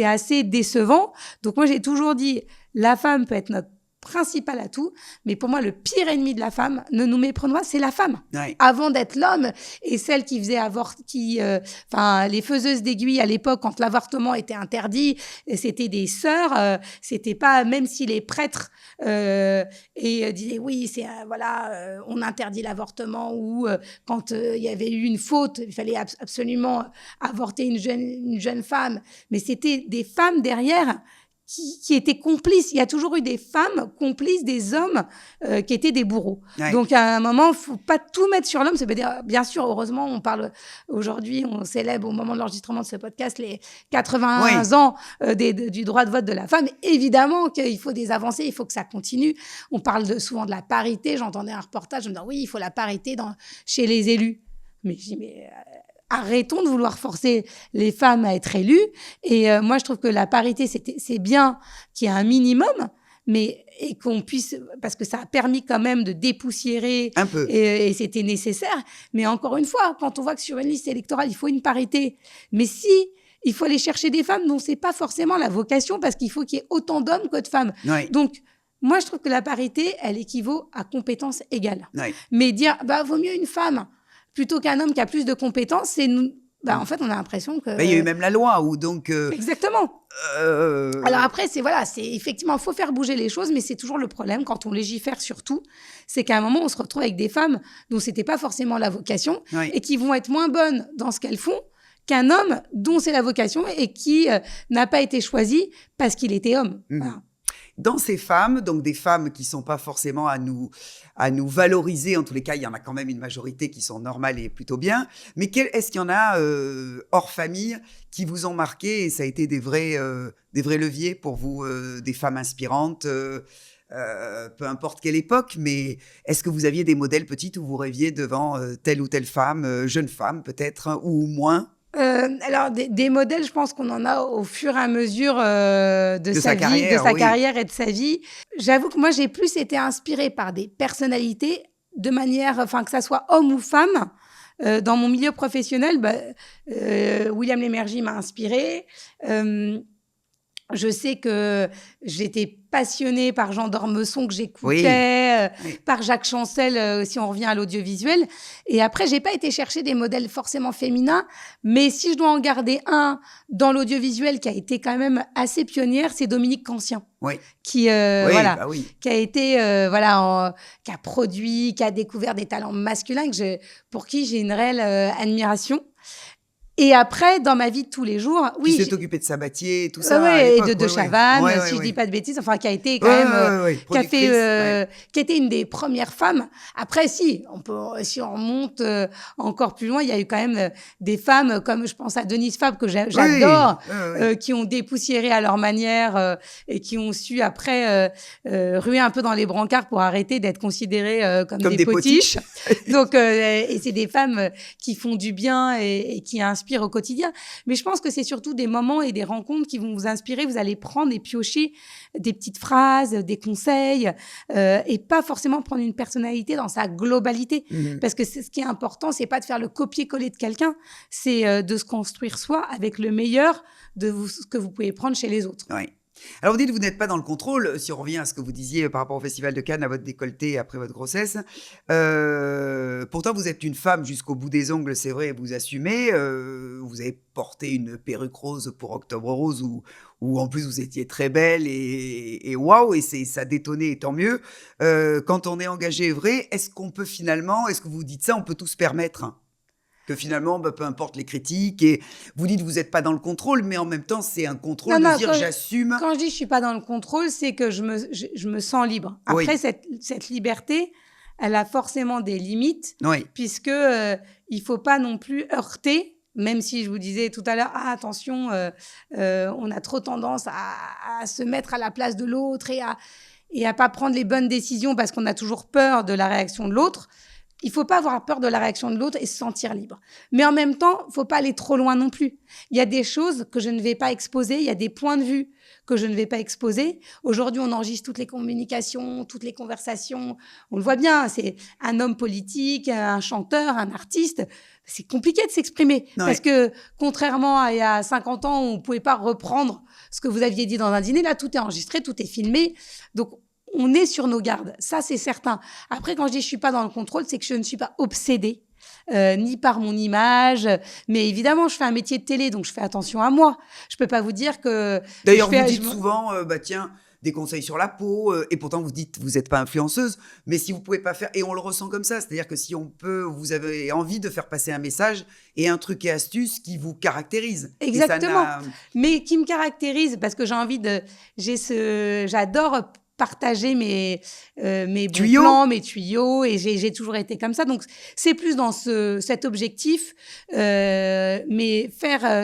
Speaker 1: assez décevant. Donc, moi, j'ai toujours dit, la femme peut être notre principal atout, mais pour moi, le pire ennemi de la femme, ne nous méprenons pas, c'est la femme.
Speaker 2: Ouais.
Speaker 1: Avant d'être l'homme, et celle qui faisait les faiseuses d'aiguilles à l'époque, quand l'avortement était interdit, c'était des sœurs, c'était pas, même si les prêtres disaient oui, on interdit l'avortement, ou quand il y avait eu une faute, il fallait absolument avorter une jeune femme, mais c'était des femmes derrière qui étaient complices. Il y a toujours eu des femmes complices des hommes qui étaient des bourreaux. Ouais. Donc, à un moment, il ne faut pas tout mettre sur l'homme. C'est-à-dire, bien sûr, heureusement, on parle aujourd'hui, on célèbre au moment de l'enregistrement de ce podcast les 80 ans du droit de vote de la femme. Évidemment qu'il faut des avancées, il faut que ça continue. On parle souvent de la parité. J'entendais un reportage, je me disais, oui, il faut la parité chez les élus. Mais je dis, arrêtons de vouloir forcer les femmes à être élues. Et moi, je trouve que la parité, c'est bien qu'il y ait un minimum, et qu'on puisse, parce que ça a permis quand même de dépoussiérer
Speaker 2: un peu.
Speaker 1: Et c'était nécessaire. Mais encore une fois, quand on voit que sur une liste électorale, il faut une parité, mais il faut aller chercher des femmes dont c'est pas forcément la vocation, parce qu'il faut qu'il y ait autant d'hommes que de femmes.
Speaker 2: Ouais.
Speaker 1: Donc, moi, je trouve que la parité, elle équivaut à compétences égales.
Speaker 2: Ouais.
Speaker 1: Mais dire, vaut mieux une femme plutôt qu'un homme qui a plus de compétences, c'est en fait, on a l'impression que...
Speaker 2: Il y a eu même la loi où donc...
Speaker 1: Exactement. Alors après, c'est effectivement, il faut faire bouger les choses, mais c'est toujours le problème quand on légifère sur tout, c'est qu'à un moment, on se retrouve avec des femmes dont c'était pas forcément la vocation et qui vont être moins bonnes dans ce qu'elles font qu'un homme dont c'est la vocation et qui n'a pas été choisi parce qu'il était homme. Voilà.
Speaker 2: Dans ces femmes, donc des femmes qui ne sont pas forcément à nous valoriser, en tous les cas, il y en a quand même une majorité qui sont normales et plutôt bien, mais est-ce qu'il y en a hors famille qui vous ont marqué et ça a été des vrais leviers pour vous, des femmes inspirantes peu importe quelle époque, mais est-ce que vous aviez des modèles petites où vous rêviez devant telle ou telle femme, jeune femme peut-être, ou moins?
Speaker 1: Alors, des modèles, je pense qu'on en a au fur et à mesure de sa carrière et de sa vie. J'avoue que moi, j'ai plus été inspirée par des personnalités de manière, que ça soit homme ou femme, Dans mon milieu professionnel, William Lémergie m'a inspirée. Je sais que j'étais passionnée par Jean d'Ormesson, que j'écoutais, par Jacques Chancel, si on revient à l'audiovisuel. Et après, j'ai pas été chercher des modèles forcément féminins, mais si je dois en garder un dans l'audiovisuel qui a été quand même assez pionnière, c'est Dominique Cancien. Qui, qui a été, qui a produit, qui a découvert des talents masculins, pour qui j'ai une réelle admiration. Et après, dans ma vie de tous les jours,
Speaker 2: qui s'est occupé de Sabatier et tout ça.
Speaker 1: Et de Chavannes, si je dis pas de bêtises, enfin, qui a été quand même, qui a été une des premières femmes. Après, si on remonte encore plus loin, il y a eu quand même des femmes comme, je pense à Denise Fabre, que j'adore, qui ont dépoussiéré à leur manière et qui ont su après ruer un peu dans les brancards pour arrêter d'être considérées comme des potiches. Donc, et c'est des femmes qui font du bien et qui inspirent au quotidien. Mais je pense que c'est surtout des moments et des rencontres qui vont vous inspirer. Vous allez prendre et piocher des petites phrases, des conseils, et pas forcément prendre une personnalité dans sa globalité. Parce que ce qui est important, c'est pas de faire le copier-coller de quelqu'un, c'est de se construire soi avec le meilleur de ce que vous pouvez prendre chez les autres.
Speaker 2: Alors, vous dites que vous n'êtes pas dans le contrôle, si on revient à ce que vous disiez par rapport au Festival de Cannes, à votre décolleté après votre grossesse. Pourtant, vous êtes une femme jusqu'au bout des ongles, c'est vrai, vous assumez. Vous avez porté une perruque rose pour Octobre Rose, où en plus vous étiez très belle et waouh, et ça détonnait, et tant mieux. Quand on est engagé et vrai, est-ce que vous dites ça, on peut tout se permettre ? Que finalement, peu importe les critiques, et vous dites que vous n'êtes pas dans le contrôle, mais en même temps, c'est un contrôle de dire j'assume.
Speaker 1: Quand je dis je ne suis pas dans le contrôle, c'est que je me sens libre. Après, cette liberté, elle a forcément des limites, puisque il ne faut pas non plus heurter, même si je vous disais tout à l'heure, attention, on a trop tendance à se mettre à la place de l'autre et à pas prendre les bonnes décisions parce qu'on a toujours peur de la réaction de l'autre. Il ne faut pas avoir peur de la réaction de l'autre et se sentir libre. Mais en même temps, il ne faut pas aller trop loin non plus. Il y a des choses que je ne vais pas exposer, il y a des points de vue que je ne vais pas exposer. Aujourd'hui, on enregistre toutes les communications, toutes les conversations. On le voit bien, c'est un homme politique, un chanteur, un artiste. C'est compliqué de s'exprimer. Parce que contrairement à il y a 50 ans, où on ne pouvait pas reprendre ce que vous aviez dit dans un dîner, là, tout est enregistré, tout est filmé. Donc, on est sur nos gardes, ça c'est certain. Après, quand je dis je suis pas dans le contrôle, c'est que je ne suis pas obsédée, ni par mon image. Mais évidemment, je fais un métier de télé, donc je fais attention à moi. Je peux pas vous dire que...
Speaker 2: D'ailleurs, vous dites souvent, tiens, des conseils sur la peau, et pourtant vous dites, vous n'êtes pas influenceuse, mais si vous pouvez pas faire, et on le ressent comme ça, c'est-à-dire que si on peut, vous avez envie de faire passer un message et un truc et astuce qui vous caractérise.
Speaker 1: Exactement, mais qui me caractérise, parce que j'adore partager mes bons plans, mes tuyaux, et j'ai toujours été comme ça. Donc, c'est plus dans cet objectif. Mais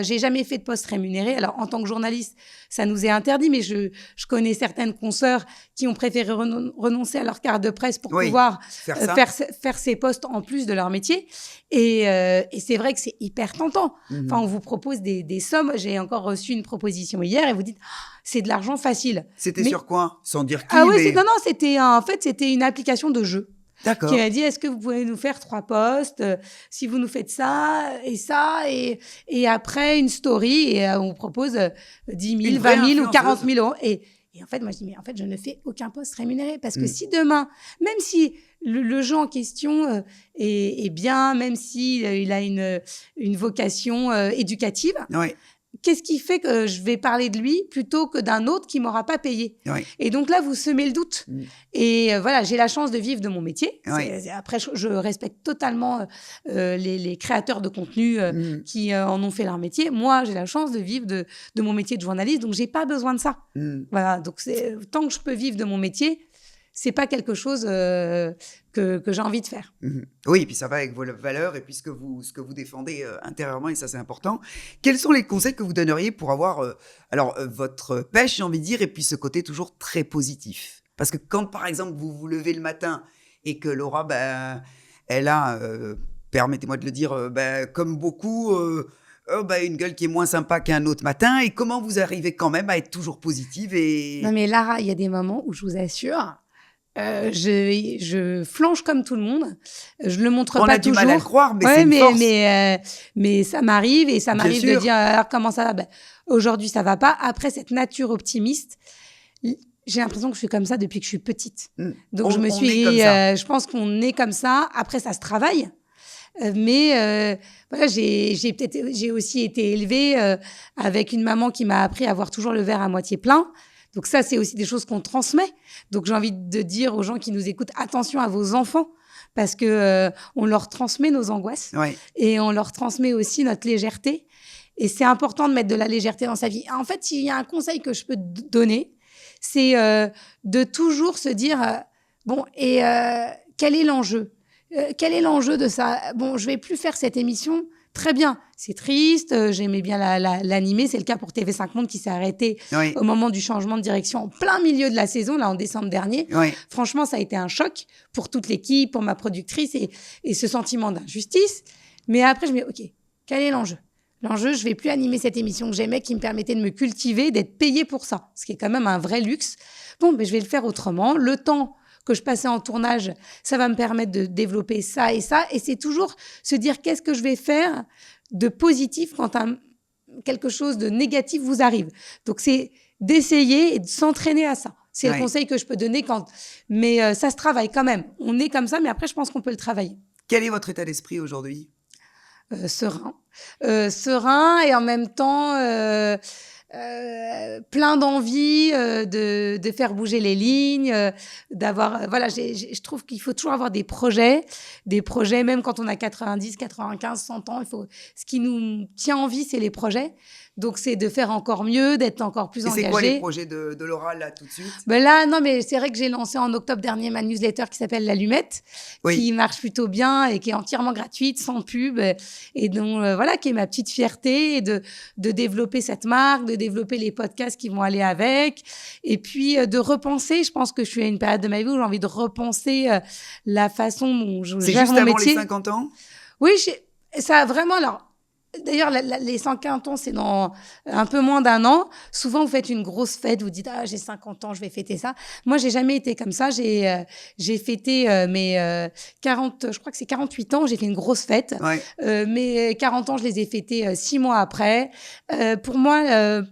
Speaker 1: j'ai jamais fait de poste rémunéré. Alors, en tant que journaliste, ça nous est interdit, mais je connais certaines consoeurs qui ont préféré renoncer à leur carte de presse pour pouvoir faire ces postes en plus de leur métier. Et c'est vrai que c'est hyper tentant. Enfin, on vous propose des sommes. J'ai encore reçu une proposition hier et vous dites, c'est de l'argent facile.
Speaker 2: C'était sur quoi? Sans dire qui?
Speaker 1: C'était une application de jeu.
Speaker 2: D'accord.
Speaker 1: Qui m'a dit, est-ce que vous pouvez nous faire 3 postes, si vous nous faites ça, et après une story, et on vous propose 10 000, 20 000 ou 40 000 euros. Et en fait, moi, je dis, mais en fait, je ne fais aucun poste rémunéré. Parce que si demain, même si le jeu en question est bien, même s'il a une vocation éducative, qu'est-ce qui fait que je vais parler de lui plutôt que d'un autre qui ne m'aura pas payé? Et donc là, vous semez le doute. Et voilà, j'ai la chance de vivre de mon métier. Après, je respecte totalement les créateurs de contenu qui en ont fait leur métier. Moi, j'ai la chance de vivre de mon métier de journaliste, donc je n'ai pas besoin de ça. Voilà, donc tant que je peux vivre de mon métier, ce n'est pas quelque chose que j'ai envie de faire.
Speaker 2: Oui, et puis ça va avec vos valeurs et puis ce que vous défendez intérieurement, et ça c'est important. Quels sont les conseils que vous donneriez pour avoir votre pêche, j'ai envie de dire, et puis ce côté toujours très positif? Parce que quand par exemple vous vous levez le matin et que Laura, elle a, permettez-moi de le dire, comme beaucoup, une gueule qui est moins sympa qu'un autre matin, et comment vous arrivez quand même à être toujours positive
Speaker 1: Non mais Lara, il y a des moments où je vous assure, Je flanche comme tout le monde. Je le montre
Speaker 2: On
Speaker 1: pas
Speaker 2: a du
Speaker 1: toujours.
Speaker 2: mal à le croire, mais
Speaker 1: Ouais,
Speaker 2: c'est une force.
Speaker 1: mais ça m'arrive et ça
Speaker 2: Bien
Speaker 1: m'arrive de
Speaker 2: sûr.
Speaker 1: dire alors comment ça va. Ben, aujourd'hui, ça va pas. Après cette nature optimiste, j'ai l'impression que je suis comme ça depuis que je suis petite. Donc
Speaker 2: On est comme ça.
Speaker 1: je pense qu'on est comme ça. Après, ça se travaille. Mais voilà, j'ai aussi été élevée avec une maman qui m'a appris à voir toujours le verre à moitié plein. Donc ça, c'est aussi des choses qu'on transmet. Donc j'ai envie de dire aux gens qui nous écoutent, attention à vos enfants, parce que on leur transmet nos angoisses
Speaker 2: Ouais.
Speaker 1: et on leur transmet aussi notre légèreté. Et c'est important de mettre de la légèreté dans sa vie. En fait, s'il y a un conseil que je peux te donner, c'est de toujours se dire, quel est l'enjeu? Quel est l'enjeu de ça? Bon, je vais plus faire cette émission. Très bien, c'est triste, j'aimais bien l'animer, c'est le cas pour TV5 Monde qui s'est arrêté
Speaker 2: Oui.
Speaker 1: au moment du changement de direction en plein milieu de la saison, là en décembre dernier.
Speaker 2: Oui.
Speaker 1: Franchement, ça a été un choc pour toute l'équipe, pour ma productrice et ce sentiment d'injustice. Mais après, je me dis, OK, quel est l'enjeu? L'enjeu, je vais plus animer cette émission que j'aimais, qui me permettait de me cultiver, d'être payée pour ça, ce qui est quand même un vrai luxe. Bon, mais je vais le faire autrement. Le temps que je passais en tournage, ça va me permettre de développer ça et ça. Et c'est toujours se dire qu'est-ce que je vais faire de positif quand quelque chose de négatif vous arrive. Donc, c'est d'essayer et de s'entraîner à ça. C'est le conseil que je peux donner mais ça se travaille quand même. On est comme ça, mais après, je pense qu'on peut le travailler.
Speaker 2: Quel est votre état d'esprit aujourd'hui?
Speaker 1: Serein. Serein et en même temps... plein d'envie de faire bouger les lignes, d'avoir voilà, je trouve qu'il faut toujours avoir des projets même quand on a 90, 95, 100 ans, ce qui nous tient en vie, c'est les projets. Donc c'est de faire encore mieux, d'être encore plus engagé.
Speaker 2: Et c'est quoi les projets de Laura là tout de suite?
Speaker 1: Ben là, non, mais c'est vrai que j'ai lancé en octobre dernier ma newsletter qui s'appelle l'Allumette, qui marche plutôt bien et qui est entièrement gratuite, sans pub, et dont voilà, qui est ma petite fierté, et de développer cette marque, de développer les podcasts qui vont aller avec, et puis de repenser. Je pense que je suis à une période de ma vie où j'ai envie de repenser la façon dont je gère mon métier. C'est juste avant
Speaker 2: les 50 ans?
Speaker 1: Oui, ça a vraiment... Alors, d'ailleurs, les 50 ans, c'est dans un peu moins d'un an. Souvent, vous faites une grosse fête, vous dites « Ah, j'ai 50 ans, je vais fêter ça ». Moi, j'ai jamais été comme ça. J'ai fêté mes 40, je crois que c'est 48 ans, j'ai fait une grosse fête. Mes 40 ans, je les ai fêtés 6 mois après. Pour moi...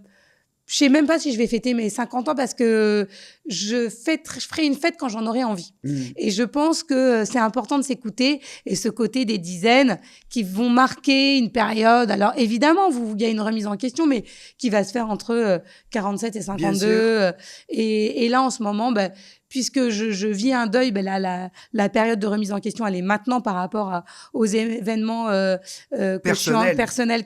Speaker 1: je sais même pas si je vais fêter mes 50 ans parce que je ferai une fête quand j'en aurai envie. Et je pense que c'est important de s'écouter et ce côté des dizaines qui vont marquer une période. Alors évidemment, il y a une remise en question, mais qui va se faire entre 47 et 52. Et là, en ce moment, puisque je vis un deuil, la période de remise en question, elle est maintenant par rapport aux événements personnels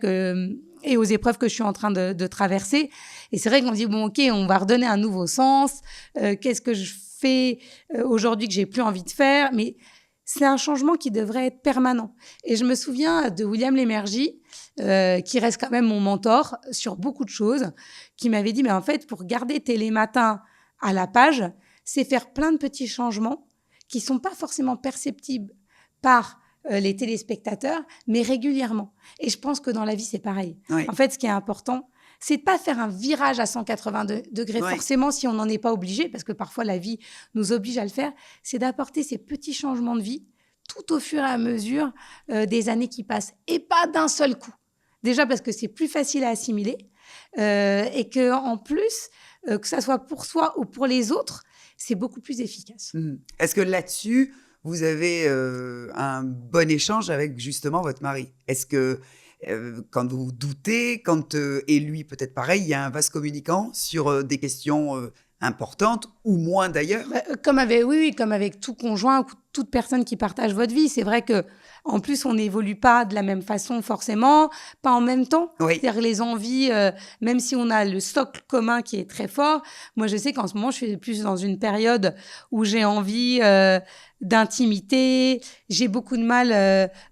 Speaker 1: et aux épreuves que je suis en train de traverser. Et c'est vrai qu'on dit, bon, OK, on va redonner un nouveau sens. Qu'est-ce que je fais aujourd'hui que j'ai plus envie de faire? Mais c'est un changement qui devrait être permanent. Et je me souviens de William Lémergie, qui reste quand même mon mentor sur beaucoup de choses, qui m'avait dit, mais en fait, pour garder Télématin à la page, c'est faire plein de petits changements qui sont pas forcément perceptibles par les téléspectateurs, mais régulièrement. Et je pense que dans la vie, c'est pareil. En fait, ce qui est important, c'est de pas faire un virage à 180 degrés forcément si on n'en est pas obligé, parce que parfois la vie nous oblige à le faire. C'est d'apporter ces petits changements de vie tout au fur et à mesure des années qui passent, et pas d'un seul coup. Déjà parce que c'est plus facile à assimiler et que en plus, que ça soit pour soi ou pour les autres, c'est beaucoup plus efficace.
Speaker 2: Est-ce que là-dessus, vous avez un bon échange avec justement votre mari? Est-ce que quand vous doutez, et lui peut-être pareil, il y a un vase communicant sur des questions importantes ou moins d'ailleurs?
Speaker 1: Comme avec tout conjoint ou toute personne qui partage votre vie. C'est vrai que en plus, on n'évolue pas de la même façon forcément, pas en même temps. C'est-à-dire les envies, même si on a le socle commun qui est très fort. Moi, je sais qu'en ce moment, je suis plus dans une période où j'ai envie d'intimité. J'ai beaucoup de mal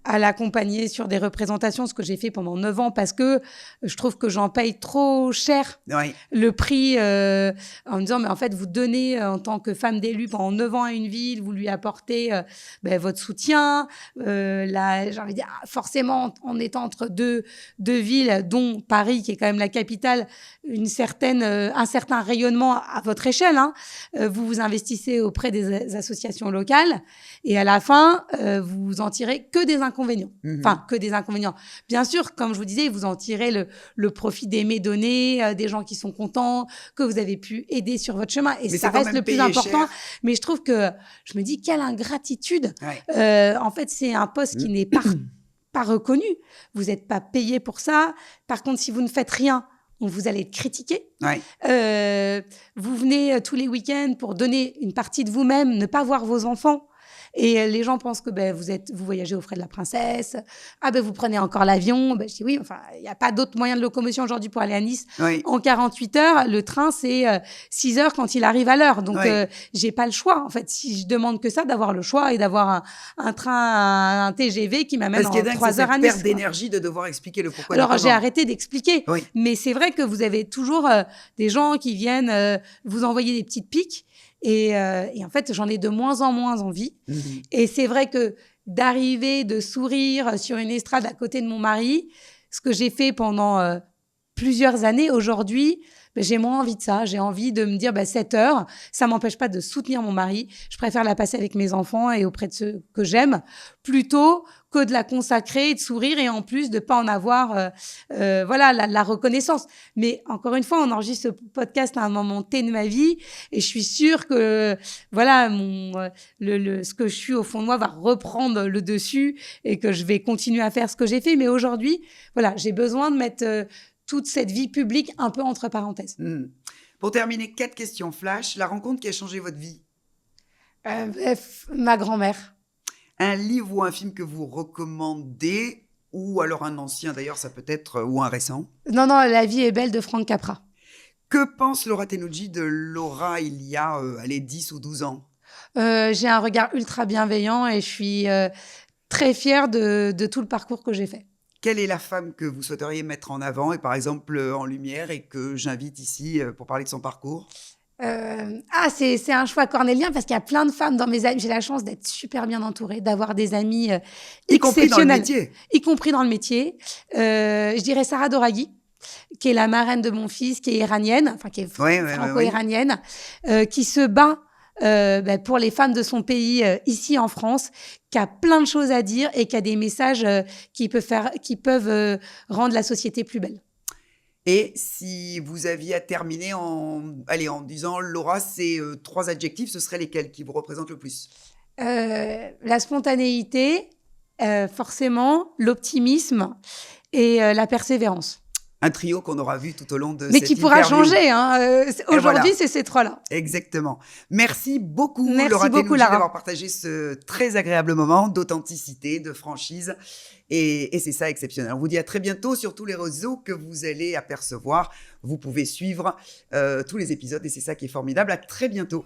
Speaker 1: à l'accompagner sur des représentations, ce que j'ai fait pendant 9 ans, parce que je trouve que j'en paye trop cher le prix en me disant, mais en fait, vous donnez donné en tant que femme d'élue pendant 9 ans à une ville, vous lui apportez votre soutien. J'ai envie de dire, forcément, en étant entre deux villes, dont Paris, qui est quand même la capitale, un certain rayonnement à votre échelle. Vous vous investissez auprès des associations locales et à la fin, vous en tirez que des inconvénients. Enfin, que des inconvénients. Bien sûr, comme je vous disais, vous en tirez le profit d'aimer donner, des gens qui sont contents, que vous avez pu aider sur votre chemin. Et ça reste le plus important. Mais je trouve que, je me dis, quelle ingratitude. Ouais. En fait, c'est un poste qui n'est pas reconnu. Vous n'êtes pas payé pour ça. Par contre, si vous ne faites rien, vous allez être critiqué. Ouais. Vous venez tous les week-ends pour donner une partie de vous-même, ne pas voir vos enfants. Et les gens pensent que vous voyagez aux frais de la princesse. Vous prenez encore l'avion. Je dis oui, enfin, il n'y a pas d'autre moyen de locomotion aujourd'hui pour aller à Nice. Oui. En 48 heures, le train, c'est 6 heures quand il arrive à l'heure. Donc, j'ai pas le choix. En fait, si je demande que ça, d'avoir le choix et d'avoir un train, un TGV qui m'amène en 3 heures à Nice.
Speaker 2: C'est perte d'énergie de devoir expliquer le pourquoi.
Speaker 1: Alors, j'ai arrêté d'expliquer. Oui. Mais c'est vrai que vous avez toujours des gens qui viennent vous envoyer des petites piques. Et en fait, j'en ai de moins en moins envie. Et c'est vrai que d'arriver, de sourire sur une estrade à côté de mon mari, ce que j'ai fait pendant plusieurs années, aujourd'hui, j'ai moins envie de ça. J'ai envie de me dire, 7 heures, ça m'empêche pas de soutenir mon mari. Je préfère la passer avec mes enfants et auprès de ceux que j'aime, plutôt que de la consacrer et de sourire et en plus de pas en avoir la reconnaissance. Mais encore une fois, on enregistre ce podcast à un moment T de ma vie et je suis sûre que ce que je suis au fond de moi va reprendre le dessus et que je vais continuer à faire ce que j'ai fait. Mais aujourd'hui, j'ai besoin de mettre toute cette vie publique un peu entre parenthèses.
Speaker 2: Pour terminer, 4 questions flash. La rencontre qui a changé votre vie?
Speaker 1: Ma grand-mère.
Speaker 2: Un livre ou un film que vous recommandez, ou alors un ancien d'ailleurs, ça peut être, ou un récent?
Speaker 1: Non, La vie est belle de Frank Capra.
Speaker 2: Que pense Laura Tenucci de Laura il y a 10 ou 12 ans?
Speaker 1: J'ai un regard ultra bienveillant et je suis très fière de tout le parcours que j'ai fait.
Speaker 2: Quelle est la femme que vous souhaiteriez mettre en avant et par exemple en lumière et que j'invite ici pour parler de son parcours?
Speaker 1: C'est un choix cornélien parce qu'il y a plein de femmes dans mes amis. J'ai la chance d'être super bien entourée, d'avoir des amis
Speaker 2: y compris dans le métier.
Speaker 1: Y compris dans le métier. Je dirais Sarah Doraghi, qui est la marraine de mon fils, qui est iranienne, enfin qui est franco-iranienne, qui se bat pour les femmes de son pays ici en France, qui a plein de choses à dire et qui a des messages qui peuvent rendre la société plus belle.
Speaker 2: Et si vous aviez à terminer en disant, Laura, ces 3 adjectifs, ce seraient lesquels qui vous représentent le plus?
Speaker 1: La spontanéité, forcément, l'optimisme et la persévérance.
Speaker 2: Un trio qu'on aura vu tout au long de
Speaker 1: cette interview. Mais qui pourra changer. Aujourd'hui, c'est ces 3-là.
Speaker 2: Exactement. Merci beaucoup, Laura Tenucci, d'avoir partagé ce très agréable moment d'authenticité, de franchise. Et c'est ça exceptionnel. On vous dit à très bientôt sur tous les réseaux que vous allez apercevoir. Vous pouvez suivre tous les épisodes et c'est ça qui est formidable. À très bientôt.